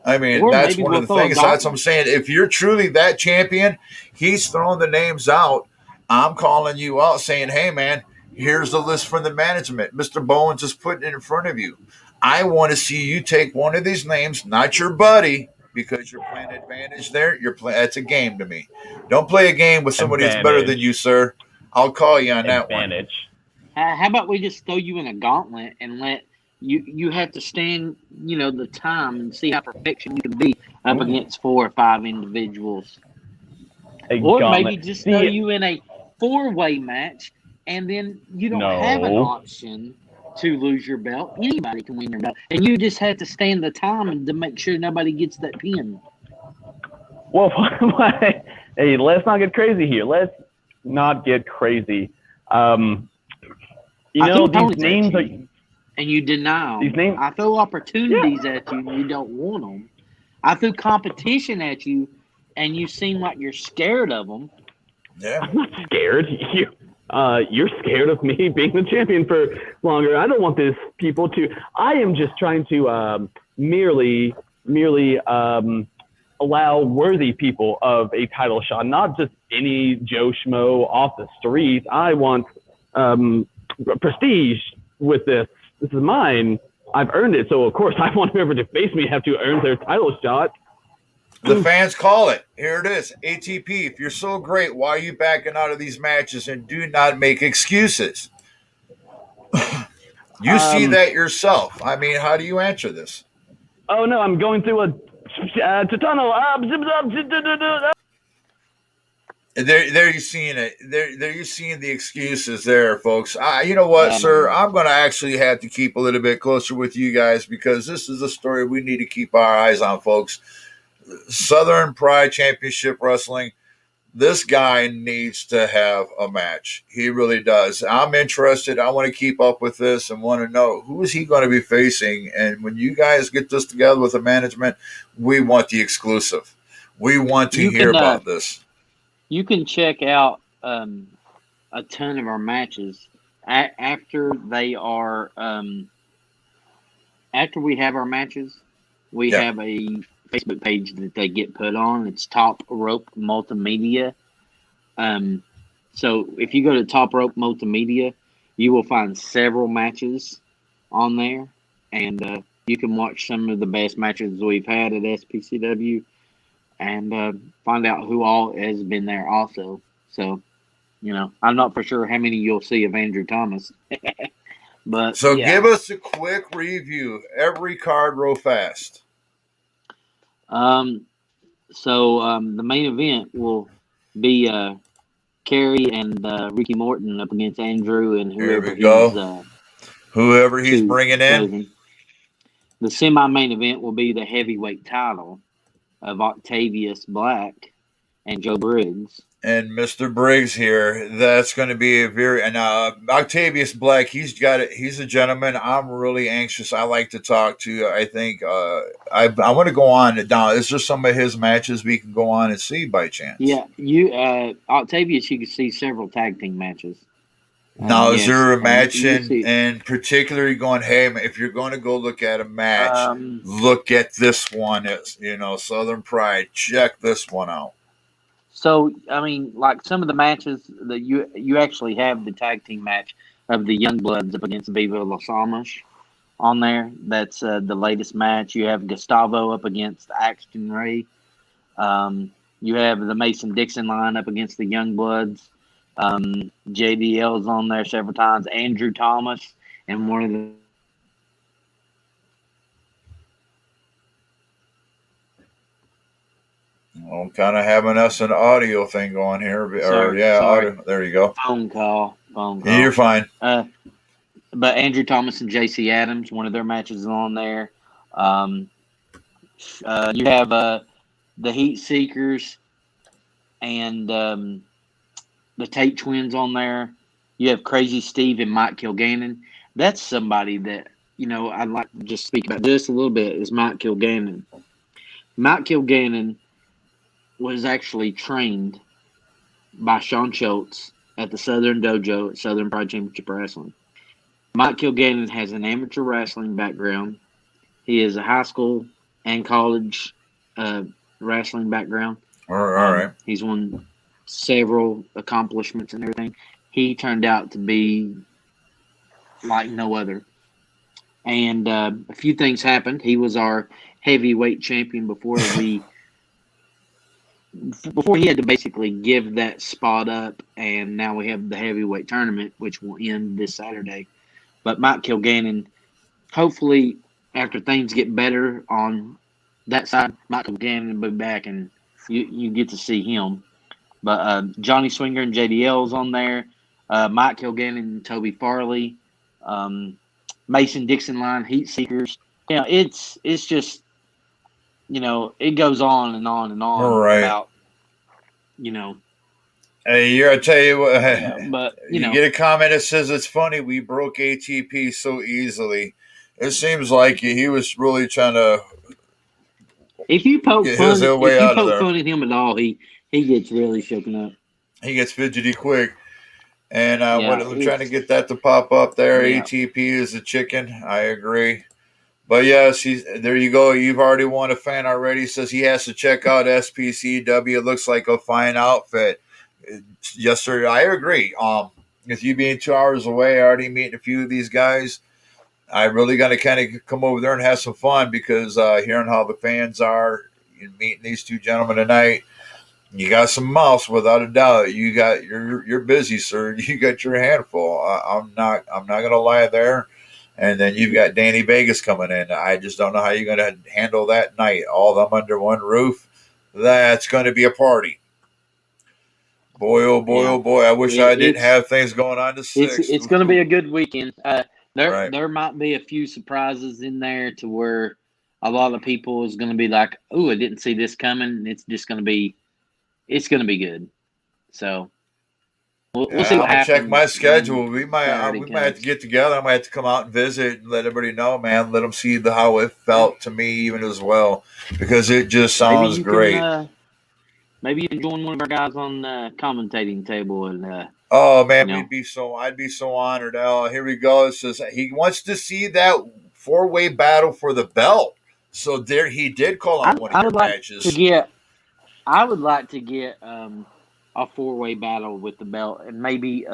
I mean, Or that's maybe one of the we'll throw a things. That's what gauntlet. I'm saying. If you're truly that champion, he's throwing the names out. I'm calling you out saying, hey, man, here's the list from the management. Mr. Bowens is putting it in front of you. I want to see you take one of these names, not your buddy, because you're playing advantage there. That's a game to me. Don't play a game with somebody that's better than you, sir. I'll call you on that one. How about we just throw you in a gauntlet and let you have to stand, the time and see how perfection you can be up against 4 or 5 individuals. Or maybe just throw you in a 4-way match, and then you don't have an option to lose your belt. Anybody can win your belt, and you just have to stand the time and to make sure nobody gets that pin. Well, hey, let's not get crazy here. Let's not get crazy. These names are. And you deny them. These names, I throw opportunities at you, and you don't want them. I threw competition at you, and you seem like you're scared of them. Yeah, I'm not scared. You're scared of me being the champion for longer. I don't want this people to. I am just trying to merely allow worthy people of a title shot, not just any Joe Schmo off the street. I want prestige with this. This is mine. I've earned it. So, of course, I want whoever to face me have to earn their title shot. The fans call it. Here it is. ATP, if you're so great, why are you backing out of these matches? And do not make excuses. You see that yourself. I mean, how do you answer this? Oh, no, I'm going through a tunnel. There you're seeing it. There you're seeing the excuses there, folks. You know what, sir? I'm going to actually have to keep a little bit closer with you guys because this is a story we need to keep our eyes on, folks. Southern Pride Championship Wrestling. This guy needs to have a match. He really does. I'm interested. I want to keep up with this and want to know who is he going to be facing. And when you guys get this together with the management, we want the exclusive. We want to hear about this. You can check out a ton of our matches after they are after we have our matches. We have a Facebook page that they get put on. It's Top Rope Multimedia. So if you go to Top Rope Multimedia, you will find several matches on there, and you can watch some of the best matches we've had at SPCW, and find out who all has been there also. So, I'm not for sure how many you'll see of Andrew Thomas. But so give us a quick review. Every card real fast. So the main event will be Kerry and Ricky Morton up against Andrew and whoever he's bringing in. The semi-main event will be the heavyweight title of Octavius Black and Joe Briggs. And Mr. Briggs here, that's going to be a very Octavius Black. He's got it. He's a gentleman. I'm really anxious. I like to talk to. I think I want to go on now. Is there some of his matches we can go on and see by chance? Yeah, Octavius. You can see several tag team matches. Now, is there a match in particular you're going, hey, if you're going to go look at a match, look at this one. It's, Southern Pride. Check this one out. So, I mean, like some of the matches that you actually have the tag team match of the Youngbloods up against Viva Los Almas on there. That's the latest match. You have Gustavo up against Axton Ray. You have the Mason-Dixon line up against the Youngbloods. JDL's on there several times. Andrew Thomas and one of the I'm kind of having us an audio thing going here. Sorry. Audio. There you go. Phone call. Yeah, you're fine. But Andrew Thomas and JC Adams, one of their matches is on there. You have the Heat Seekers and the Tate Twins on there. You have Crazy Steve and Mike Kilgannon. That's somebody that, I'd like to just speak about just a little bit is Mike Kilgannon. Mike Kilgannon was actually trained by Sean Schultz at the Southern Dojo at Southern Pride Championship Wrestling. Mike Kilgannon has an amateur wrestling background. He is a high school and college wrestling background. All right. He's won several accomplishments and everything. He turned out to be like no other. And a few things happened. He was our heavyweight champion before he had to basically give that spot up, and now we have the heavyweight tournament, which will end this Saturday. But Mike Kilgannon, hopefully, after things get better on that side, Mike Kilgannon will be back, and you get to see him. But Johnny Swinger and JDL's on there. Mike Kilgannon and Toby Farley. Mason-Dixon line, Heat Seekers. It's just, it goes on and on and on about, Hey, I tell you what, but you get a comment that says it's funny we broke ATP so easily. It seems like he was really trying to. If you poke fun at him at all, he gets really shaken up. He gets fidgety quick. And I'm trying to get that to pop up there. Yeah. ATP is a chicken. I agree. But yes, there you go. You've already won a fan already. He says he has to check out SPCW. It looks like a fine outfit. Yes, sir. I agree. With you being 2 hours away, already meeting a few of these guys, I really got to kind of come over there and have some fun because hearing how the fans are and meeting these two gentlemen tonight, you got some mouths without a doubt. You're busy, sir. You got your handful. I'm not gonna lie there. And then you've got Danny Vegas coming in. I just don't know how you're gonna handle that night. All of them under one roof. That's going to be a party. Boy, oh boy, Yeah. oh boy! I wish I didn't It's have things going on to six. it's going to be a good weekend. Right. There might be a few surprises in there to where a lot of people is going to be like, "Oh, I didn't see this coming." It's going to be good. So we'll see Yeah, what I'm gonna check my happens when schedule. Saturday We might have to comes. get together. I might have to come out and visit and let everybody know, man. Let them see how it Yeah. felt to me, even as well, because it just Maybe sounds you can great. join one of our guys on commentating table and Oh man, you know I'd be so honored. Oh, here we go. It says he wants to see that 4-way battle for the belt. So there, he did call out one of I your would like to matches. get I would like to get a 4-way battle with the belt and maybe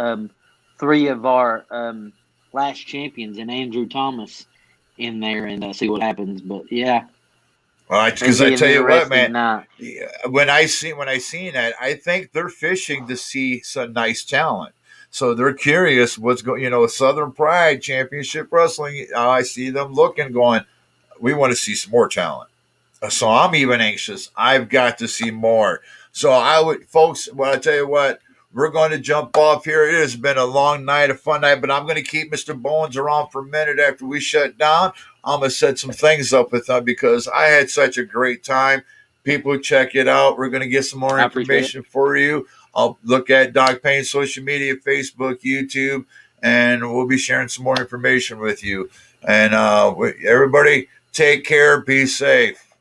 three of our last champions and Andrew Thomas in there and see what happens. But yeah, All right, it'd because I be an tell you what, interesting man, night. yeah, when I seen that, I think they're fishing to see some nice talent. So they're curious what's going. Southern Pride Championship Wrestling. I see them looking, going, we want to see some more talent. So I'm even anxious. I've got to see more. So I would, folks. Well, I tell you what, we're going to jump off here. It has been a long night, a fun night, but I'm going to keep Mr. Bowens around for a minute after we shut down. I'm going to set some things up with him because I had such a great time. People check it out. We're going to get some more I appreciate it. information for you. I'll look at Doc Payne's social media, Facebook, YouTube, and we'll be sharing some more information with you. And everybody, take care. Be safe.